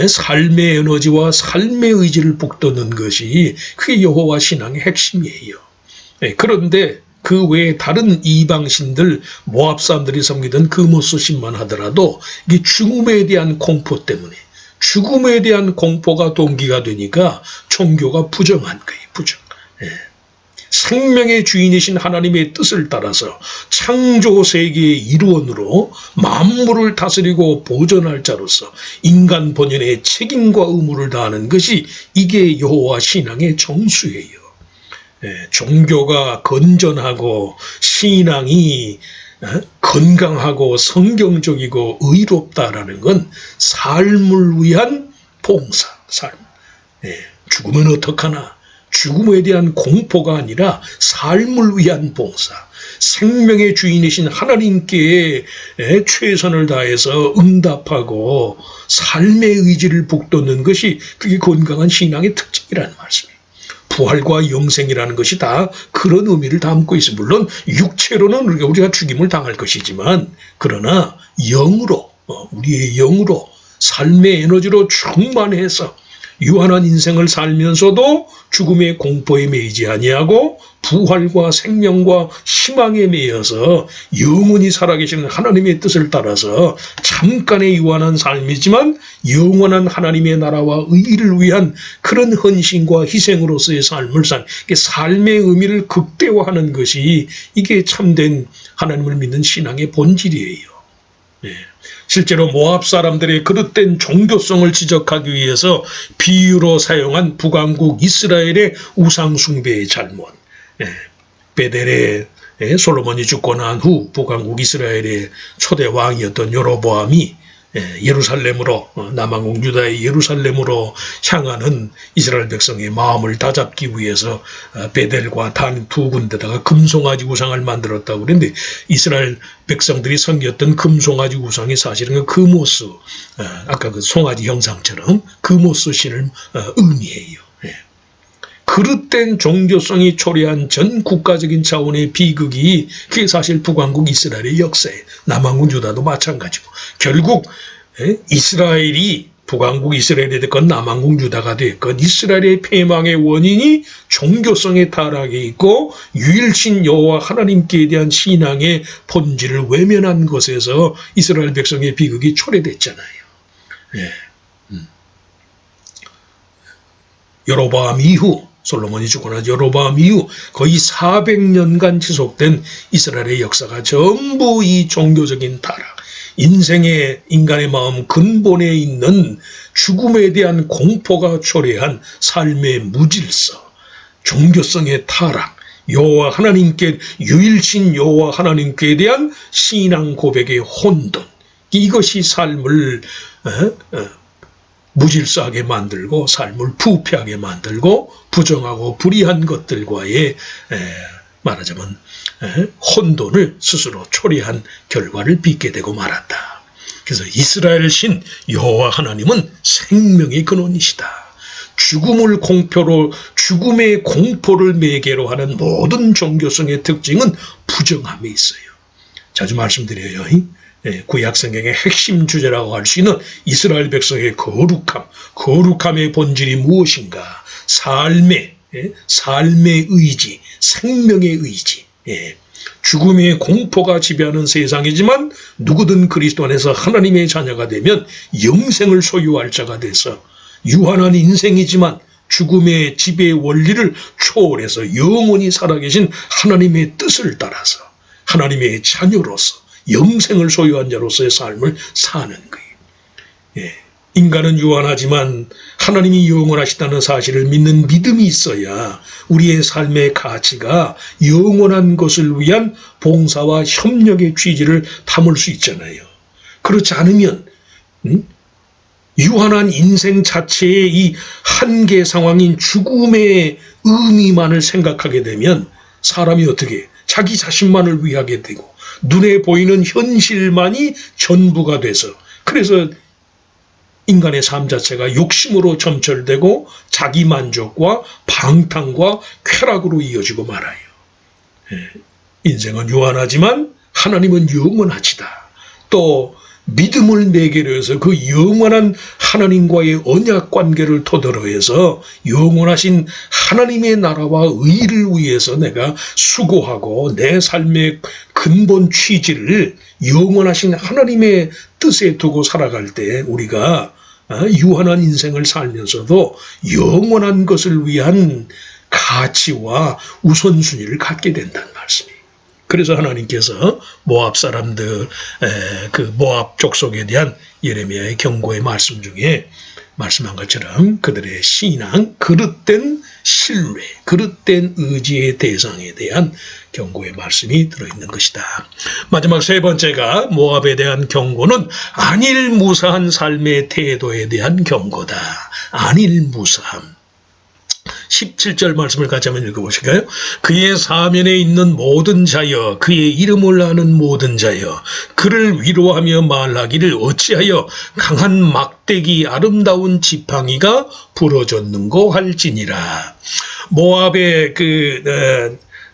삶의 에너지와 삶의 의지를 북돋는 것이 그게 여호와 신앙의 핵심이에요. 그런데 그 외에 다른 이방신들 모압 사람들이 섬기던 그모스 신만 하더라도 이 죽음에 대한 공포 때문에 죽음에 대한 공포가 동기가 되니까 종교가 부정한 거예요. 부정. 생명의 주인이신 하나님의 뜻을 따라서 창조 세계의 일원으로 만물을 다스리고 보존할 자로서 인간 본연의 책임과 의무를 다하는 것이 이게 여호와 신앙의 정수예요. 종교가 건전하고 신앙이 건강하고 성경적이고 의롭다라는 건 삶을 위한 봉사, 삶. 죽으면 어떡하나? 죽음에 대한 공포가 아니라 삶을 위한 봉사, 생명의 주인이신 하나님께 최선을 다해서 응답하고 삶의 의지를 북돋는 것이 그게 건강한 신앙의 특징이라는 말씀이에요. 부활과 영생이라는 것이 다 그런 의미를 담고 있어요. 물론 육체로는 우리가 죽임을 당할 것이지만 그러나 영으로, 우리의 영으로 삶의 에너지로 충만해서 유한한 인생을 살면서도 죽음의 공포에 매이지 아니하고 부활과 생명과 희망에 매여서 영원히 살아계시는 하나님의 뜻을 따라서 잠깐의 유한한 삶이지만 영원한 하나님의 나라와 의를 위한 그런 헌신과 희생으로서의 삶을 삶의 의미를 극대화하는 것이 이게 참된 하나님을 믿는 신앙의 본질이에요. 실제로 모압 사람들의 그릇된 종교성을 지적하기 위해서 비유로 사용한 북왕국 이스라엘의 우상숭배의 잘못, 베델에 솔로몬이 죽고 난 후 북왕국 이스라엘의 초대 왕이었던 여로보암이 예루살렘으로 남왕국 유다의 예루살렘으로 향하는 이스라엘 백성의 마음을 다잡기 위해서 베델과 단 두 군데다가 금송아지 우상을 만들었다고 그랬는데 이스라엘 백성들이 섬겼던 금송아지 우상이 사실은 금오스, 아까 그 송아지 형상처럼 금오스 신을 의미해요. 그릇된 종교성이 초래한 전 국가적인 차원의 비극이 그게 사실 북왕국 이스라엘의 역사예요. 남왕국 유다도 마찬가지고 결국 이스라엘이 북왕국 이스라엘이 됐건 남왕국 유다가 됐건 이스라엘의 패망의 원인이 종교성의 타락에 있고 유일신 여호와 하나님께 대한 신앙의 본질을 외면한 것에서 이스라엘 백성의 비극이 초래됐잖아요. 여로보암 이후 솔로몬이 죽고 난 여로보암 이후 거의 400년간 지속된 이스라엘의 역사가 전부 이 종교적인 타락, 인간의 마음 근본에 있는 죽음에 대한 공포가 초래한 삶의 무질서, 종교성의 타락, 여호와 하나님께 유일신 여호와 하나님께 대한 신앙 고백의 혼돈, 이것이 삶을 무질서하게 만들고 삶을 부패하게 만들고 부정하고 불의한 것들과의 말하자면 혼돈을 스스로 초래한 결과를 빚게 되고 말았다. 그래서 이스라엘 신 여호와 하나님은 생명의 근원이시다. 죽음의 공포를 매개로 하는 모든 종교성의 특징은 부정함에 있어요. 자주 말씀드려요. 구약 성경의 핵심 주제라고 할 수 있는 이스라엘 백성의 거룩함의 본질이 무엇인가? 삶의 의지, 생명의 의지. 죽음의 공포가 지배하는 세상이지만 누구든 그리스도 안에서 하나님의 자녀가 되면 영생을 소유할 자가 돼서 유한한 인생이지만 죽음의 지배 원리를 초월해서 영원히 살아계신 하나님의 뜻을 따라서 하나님의 자녀로서 영생을 소유한 자로서의 삶을 사는 거예요. 인간은 유한하지만 하나님이 영원하시다는 사실을 믿는 믿음이 있어야 우리의 삶의 가치가 영원한 것을 위한 봉사와 협력의 취지를 담을 수 있잖아요. 그렇지 않으면 유한한 인생 자체의 이 한계 상황인 죽음의 의미만을 생각하게 되면 사람이 어떻게 자기 자신만을 위하게 되고 눈에 보이는 현실만이 전부가 돼서 그래서 인간의 삶 자체가 욕심으로 점철되고 자기 만족과 방탕과 쾌락으로 이어지고 말아요. 인생은 유한하지만 하나님은 영원하시다. 또 믿음을 매개로 해서 그 영원한 하나님과의 언약 관계를 토대로 해서 영원하신 하나님의 나라와 의를 위해서 내가 수고하고 내 삶의 근본 취지를 영원하신 하나님의 뜻에 두고 살아갈 때 우리가 유한한 인생을 살면서도 영원한 것을 위한 가치와 우선순위를 갖게 된다는 말씀이에요. 그래서 하나님께서 모압 사람들, 그 모압 족속에 대한 예레미야의 경고의 말씀 중에 말씀한 것처럼 그들의 신앙, 그릇된 신뢰, 그릇된 의지의 대상에 대한 경고의 말씀이 들어있는 것이다. 마지막 세 번째가 모압에 대한 경고는 안일무사한 삶의 태도에 대한 경고다. 안일무사함. 17절 말씀을 같이 한번 읽어보실까요? 그의 사면에 있는 모든 자여, 그의 이름을 아는 모든 자여, 그를 위로하며 말하기를 어찌하여 강한 막대기 아름다운 지팡이가 부러졌는고 할지니라. 모압의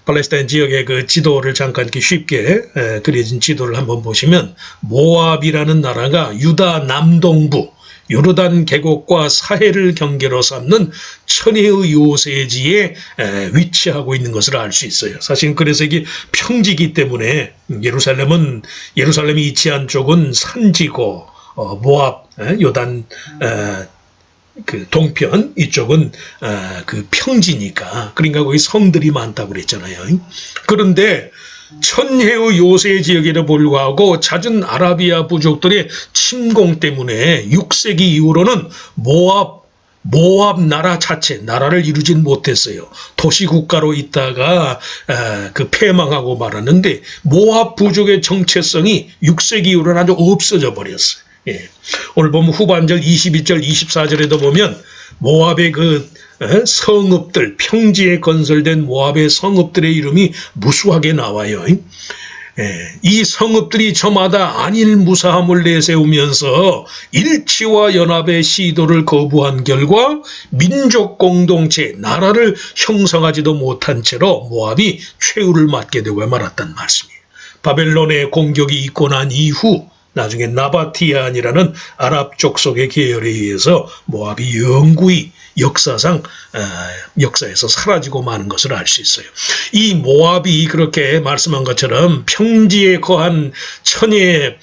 팔레스타인 지역의 그 지도를 잠깐 이렇게 쉽게 그려진 지도를 한번 보시면 모압이라는 나라가 유다 남동부 요르단 계곡과 사해를 경계로 삼는 천혜의 요새지에 위치하고 있는 것을 알 수 있어요. 사실 그래서 이게 평지이기 때문에 예루살렘이 위치한 쪽은 산지고 모압 요단 그 동편 이쪽은 그 평지니까 그러니까 거기 성들이 많다고 그랬잖아요. 그런데 천혜의 요새 지역에도 불구하고 잦은 아라비아 부족들의 침공 때문에 6세기 이후로는 모압 나라 자체, 나라를 이루진 못했어요. 도시국가로 있다가 그 패망하고 말았는데 모압 부족의 정체성이 6세기 이후로는 아주 없어져 버렸어요. 예. 오늘 보면 후반절 22절 24절에도 보면 모압의 그 성읍들, 평지에 건설된 모압의 성읍들의 이름이 무수하게 나와요. 이 성읍들이 저마다 안일무사함을 내세우면서 일치와 연합의 시도를 거부한 결과 민족 공동체, 나라를 형성하지도 못한 채로 모압이 최후를 맞게 되고 말았단 말씀이에요. 바벨론의 공격이 있고 난 이후 나중에 나바티안이라는 아랍 족속의 계열에 의해서 모압이 영구히 역사에서 사라지고 마는 것을 알 수 있어요. 이 모압이 그렇게 말씀한 것처럼 평지에 거한 천혜의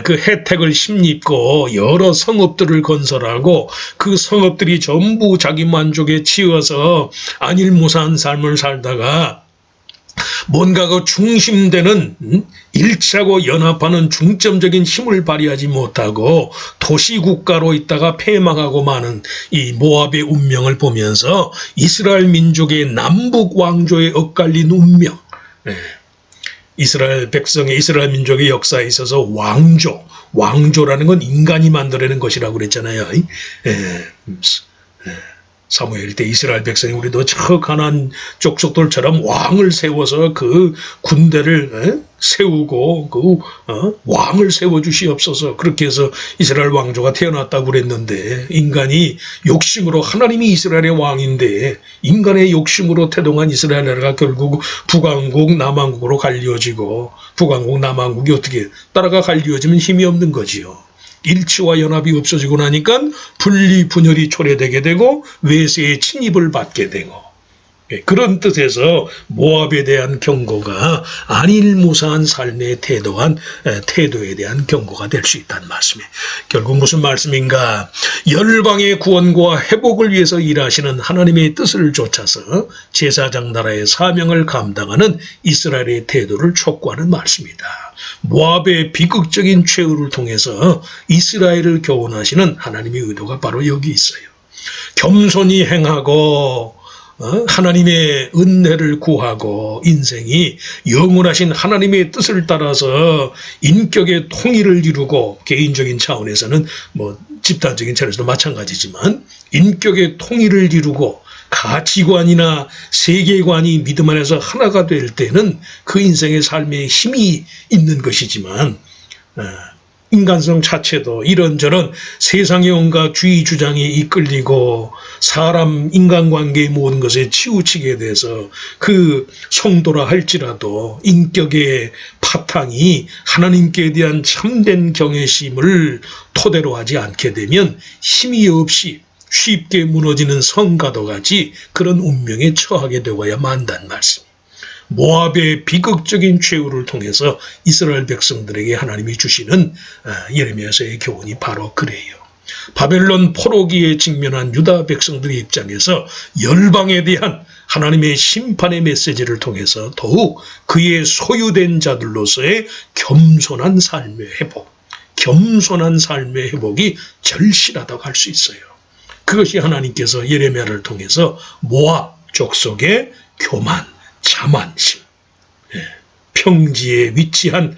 그 혜택을 힘입고 여러 성읍들을 건설하고 그 성읍들이 전부 자기 만족에 치여서 안일무사한 삶을 살다가 뭔가 그 중심되는 일치하고 연합하는 중점적인 힘을 발휘하지 못하고 도시국가로 있다가 폐망하고 마는 이 모압의 운명을 보면서 이스라엘 민족의 남북 왕조에 엇갈린 운명, 이스라엘 백성의 이스라엘 민족의 역사에 있어서 왕조라는 건 인간이 만들어낸 것이라고 그랬잖아요. 사무엘 때 이스라엘 백성이 우리도 저 가나안 족속들처럼 왕을 세워서 그 군대를 세우고 왕을 세워주시옵소서, 그렇게 해서 이스라엘 왕조가 태어났다고 그랬는데 인간이 욕심으로, 하나님이 이스라엘의 왕인데 인간의 욕심으로 태동한 이스라엘 나라가 결국 북왕국 남왕국으로 갈리어지고, 북왕국 남왕국이 어떻게 따라가 갈리어지면 힘이 없는 거지요. 일치와 연합이 없어지고 나니까 분리 분열이 초래되게 되고 외세의 침입을 받게 되고, 그런 뜻에서 모압에 대한 경고가 안일무사한 삶의 태도에 대한 경고가 될 수 있다는 말씀이에요. 결국 무슨 말씀인가? 열방의 구원과 회복을 위해서 일하시는 하나님의 뜻을 좇아서 제사장 나라의 사명을 감당하는 이스라엘의 태도를 촉구하는 말씀이다. 모압의 비극적인 최후를 통해서 이스라엘을 교훈하시는 하나님의 의도가 바로 여기 있어요. 겸손히 행하고 하나님의 은혜를 구하고 인생이 영원하신 하나님의 뜻을 따라서 인격의 통일을 이루고, 개인적인 차원에서는 집단적인 차원에서도 마찬가지지만 인격의 통일을 이루고 가치관이나 세계관이 믿음 안에서 하나가 될 때는 그 인생의 삶에 힘이 있는 것이지만, 인간성 자체도 이런저런 세상의 온갖 주의 주장에 이끌리고 인간관계의 모든 것에 치우치게 돼서 그 성도라 할지라도 인격의 바탕이 하나님께 대한 참된 경외심을 토대로 하지 않게 되면 힘이 없이 쉽게 무너지는 성가도 같이 그런 운명에 처하게 되어야 만다는 말씀. 모압의 비극적인 최후를 통해서 이스라엘 백성들에게 하나님이 주시는 예레미야서의 교훈이 바로 그래요. 바벨론 포로기에 직면한 유다 백성들의 입장에서 열방에 대한 하나님의 심판의 메시지를 통해서 더욱 그의 소유된 자들로서의 겸손한 삶의 회복이 절실하다고 할 수 있어요. 그것이 하나님께서 예레미야를 통해서 모압 족속의 교만, 자만심, 평지에 위치한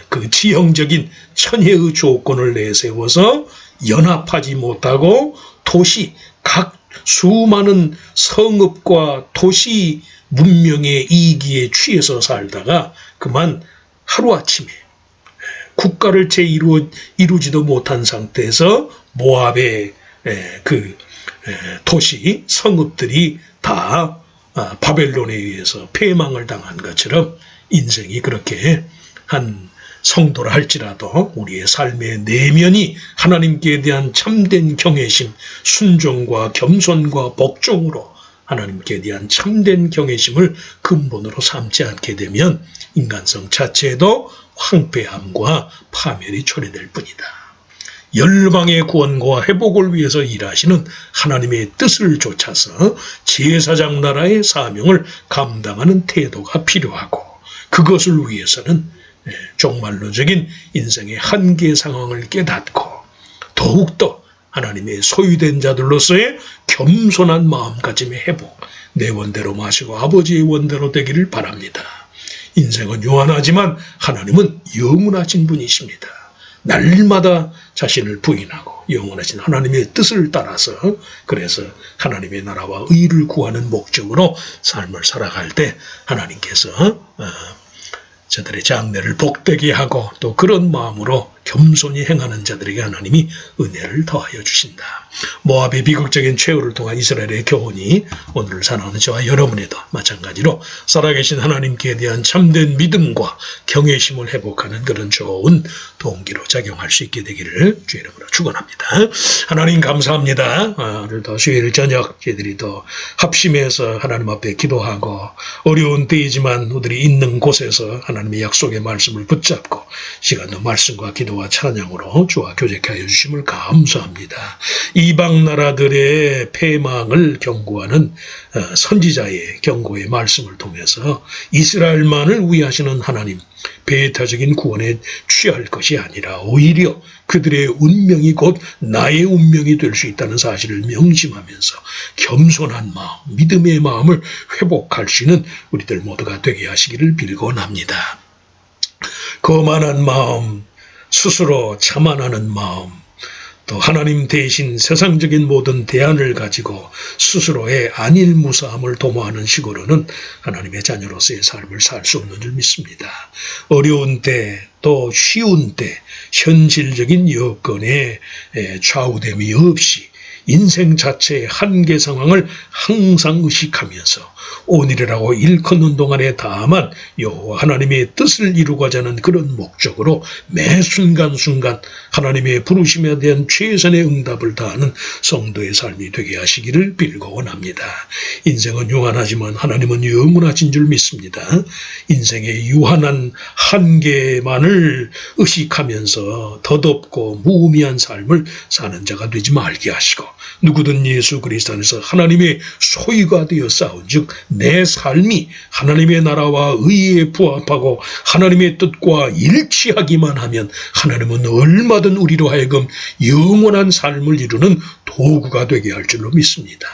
그 지형적인 천혜의 조건을 내세워서 연합하지 못하고 각 수많은 성읍과 도시 문명의 이기에 취해서 살다가 그만 하루아침에 국가를 이루지도 못한 상태에서 모압의 그 도시 성읍들이 다 바벨론에 의해서 폐망을 당한 것처럼 인생이 그렇게 한 성도라 할지라도 우리의 삶의 내면이 하나님께 대한 참된 경외심, 순종과 겸손과 복종으로 하나님께 대한 참된 경외심을 근본으로 삼지 않게 되면 인간성 자체에도 황폐함과 파멸이 초래될 뿐이다. 열방의 구원과 회복을 위해서 일하시는 하나님의 뜻을 좇아서 제사장 나라의 사명을 감당하는 태도가 필요하고, 그것을 위해서는 종말론적인 인생의 한계 상황을 깨닫고 더욱더 하나님의 소유된 자들로서의 겸손한 마음가짐의 회복, 내 원대로 마시고 아버지의 원대로 되기를 바랍니다. 인생은 유한하지만 하나님은 영원하신 분이십니다. 날마다 자신을 부인하고 영원하신 하나님의 뜻을 따라서 그래서 하나님의 나라와 의를 구하는 목적으로 삶을 살아갈 때 하나님께서 저들의 장래를 복되게 하고 또 그런 마음으로 겸손히 행하는 자들에게 하나님이 은혜를 더하여 주신다. 모압의 비극적인 최후를 통한 이스라엘의 교훈이 오늘 살아가는 저와 여러분에도 마찬가지로 살아계신 하나님께 대한 참된 믿음과 경외심을 회복하는 그런 좋은 동기로 작용할 수 있게 되기를 주의 이름으로 축원합니다. 하나님 감사합니다. 오늘도 수요일 저녁 저희들이 더 합심해서 하나님 앞에 기도하고 어려운 때이지만 우리들이 있는 곳에서 하나님의 약속의 말씀을 붙잡고 시간도 말씀과 기도와 찬양으로 주와 교제하여 주심을 감사합니다. 이방 나라들의 패망을 경고하는 선지자의 경고의 말씀을 통해서 이스라엘만을 위하시는 하나님 배타적인 구원에 취할 것이 아니라 오히려 그들의 운명이 곧 나의 운명이 될 수 있다는 사실을 명심하면서 겸손한 마음, 믿음의 마음을 회복할 수 있는 우리들 모두가 되게 하시기를 빌고납니다. 거만한 마음, 스스로 자만하는 마음, 또 하나님 대신 세상적인 모든 대안을 가지고 스스로의 안일무사함을 도모하는 식으로는 하나님의 자녀로서의 삶을 살 수 없는 줄 믿습니다. 어려운 때, 또 쉬운 때, 현실적인 여건에 좌우됨이 없이 인생 자체의 한계 상황을 항상 의식하면서 오늘이라고 일컫는 동안에 다만 여호와 하나님의 뜻을 이루고자 하는 그런 목적으로 매 순간순간 하나님의 부르심에 대한 최선의 응답을 다하는 성도의 삶이 되게 하시기를 빌고 원합니다. 인생은 유한하지만 하나님은 영원하신 줄 믿습니다. 인생의 유한한 한계만을 의식하면서 덧없고 무의미한 삶을 사는 자가 되지 말게 하시고 누구든 예수 그리스도 안에서 하나님의 소유가 되어 싸운 즉 내 삶이 하나님의 나라와 의에 부합하고 하나님의 뜻과 일치하기만 하면 하나님은 얼마든 우리로 하여금 영원한 삶을 이루는 도구가 되게 할 줄로 믿습니다.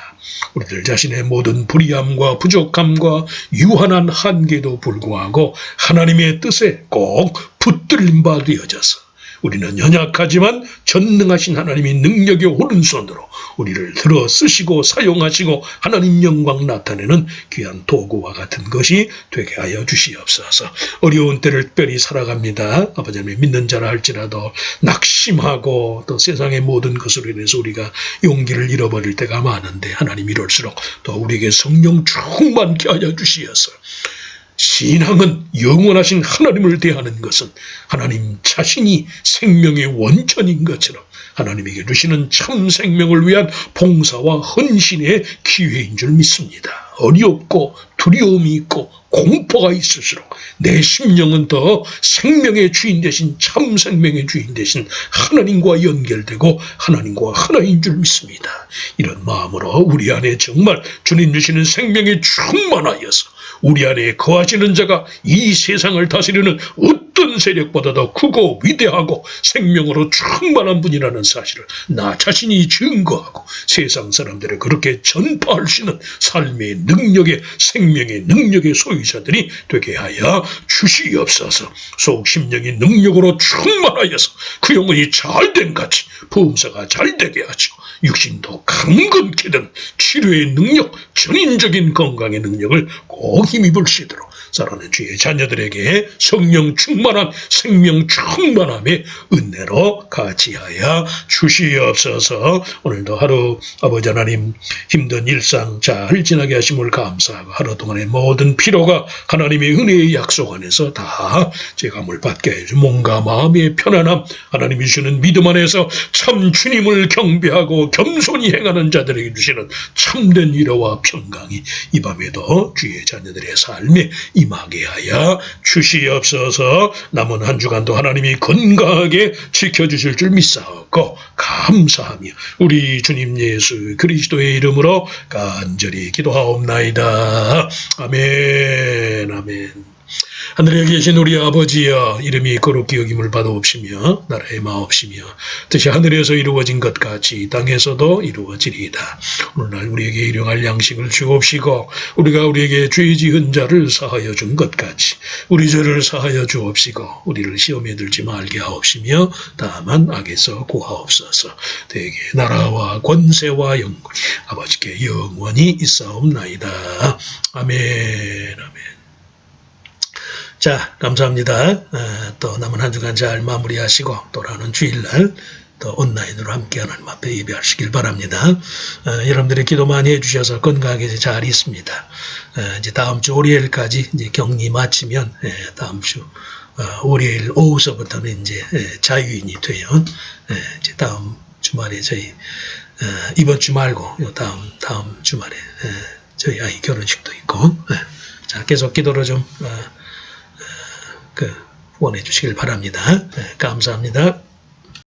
우리들 자신의 모든 불의함과 부족함과 유한한 한계도 불구하고 하나님의 뜻에 꼭 붙들림 바 되어져서 우리는 연약하지만 전능하신 하나님의 능력의 오른손으로 우리를 들어 쓰시고 사용하시고 하나님 영광 나타내는 귀한 도구와 같은 것이 되게 하여 주시옵소서. 어려운 때를 특별히 살아갑니다. 아버지 하나님 믿는 자라 할지라도 낙심하고 또 세상의 모든 것으로 인해서 우리가 용기를 잃어버릴 때가 많은데 하나님 이럴수록 또 우리에게 성령 충만케 하여 주시어서 신앙은 영원하신 하나님을 대하는 것은 하나님 자신이 생명의 원천인 것처럼 하나님에게 주시는 참 생명을 위한 봉사와 헌신의 기회인 줄 믿습니다. 어렵고 두려움이 있고 공포가 있을수록 내 심령은 더 생명의 주인 되신 참 생명의 주인 되신 하나님과 연결되고 하나님과 하나인 줄 믿습니다. 이런 마음으로 우리 안에 정말 주님 주시는 생명에 충만하여서 우리 안에 거하시는 자가 이 세상을 다스리는 어떤 세력보다도 크고 위대하고 생명으로 충만한 분이라는 사실을 나 자신이 증거하고 세상 사람들을 그렇게 전파할 수 있는 삶의 능력의 생명의 능력의 소유자들이 되게 하여 주시옵소서. 속 심령이 능력으로 충만하여서 그 영혼이 잘된 같이 범사가 잘되게 하시고 육신도 강건케 된 치료의 능력, 전인적인 건강의 능력을 꼭 힘입을 수 있도록 살아가는 주의 자녀들에게 성령 충만한 생명 충만함의 은혜로 같이하여 주시옵소서. 오늘도 하루 아버지 하나님 힘든 일상 잘 지나게 하심을 감사하고 하루 동안의 모든 피로가 하나님의 은혜의 약속 안에서 다 제감을 받게 해주 몸과 마음의 편안함 하나님이 주시는 믿음 안에서 참 주님을 경배하고 겸손히 행하는 자들에게 주시는 참된 위로와 평강이 이 밤에도 주의 자녀들의 삶에 임하게 하여 주시옵소서. 남은 한 주간도 하나님이 건강하게 지켜주실 줄 믿사옵고 감사하며 우리 주님 예수 그리스도의 이름으로 간절히 기도하옵나이다. 아멘. 아멘. 하늘에 계신 우리 아버지여, 이름이 거룩히 여김을 받아옵시며 나라의 마옵시며 뜻이 하늘에서 이루어진 것 같이 땅에서도 이루어지리이다. 오늘날 우리에게 일용할 양식을 주옵시고 우리가 우리에게 죄 지은 자를 사하여 준 것 같이 우리 죄를 사하여 주옵시고 우리를 시험에 들지 말게 하옵시며 다만 악에서 구하옵소서. 대개 나라와 권세와 영광이 아버지께 영원히 있사옵나이다. 아멘. 아멘. 자, 감사합니다. 또 남은 한 주간 잘 마무리하시고 돌아오는 주일날 또 온라인으로 함께 하나님 앞에 예배하시길 바랍니다. 여러분들이 기도 많이 해주셔서 건강하게 잘 있습니다. 이제 다음 주 월요일까지 이제 격리 마치면 다음 주 월요일 오후서부터는 이제 자유인이 돼요. 이제 다음 주말에 저희 이번 주 말고 요 다음 주말에 저희 아이 결혼식도 있고 자 계속 기도로 좀 후원해 주시길 바랍니다. 감사합니다.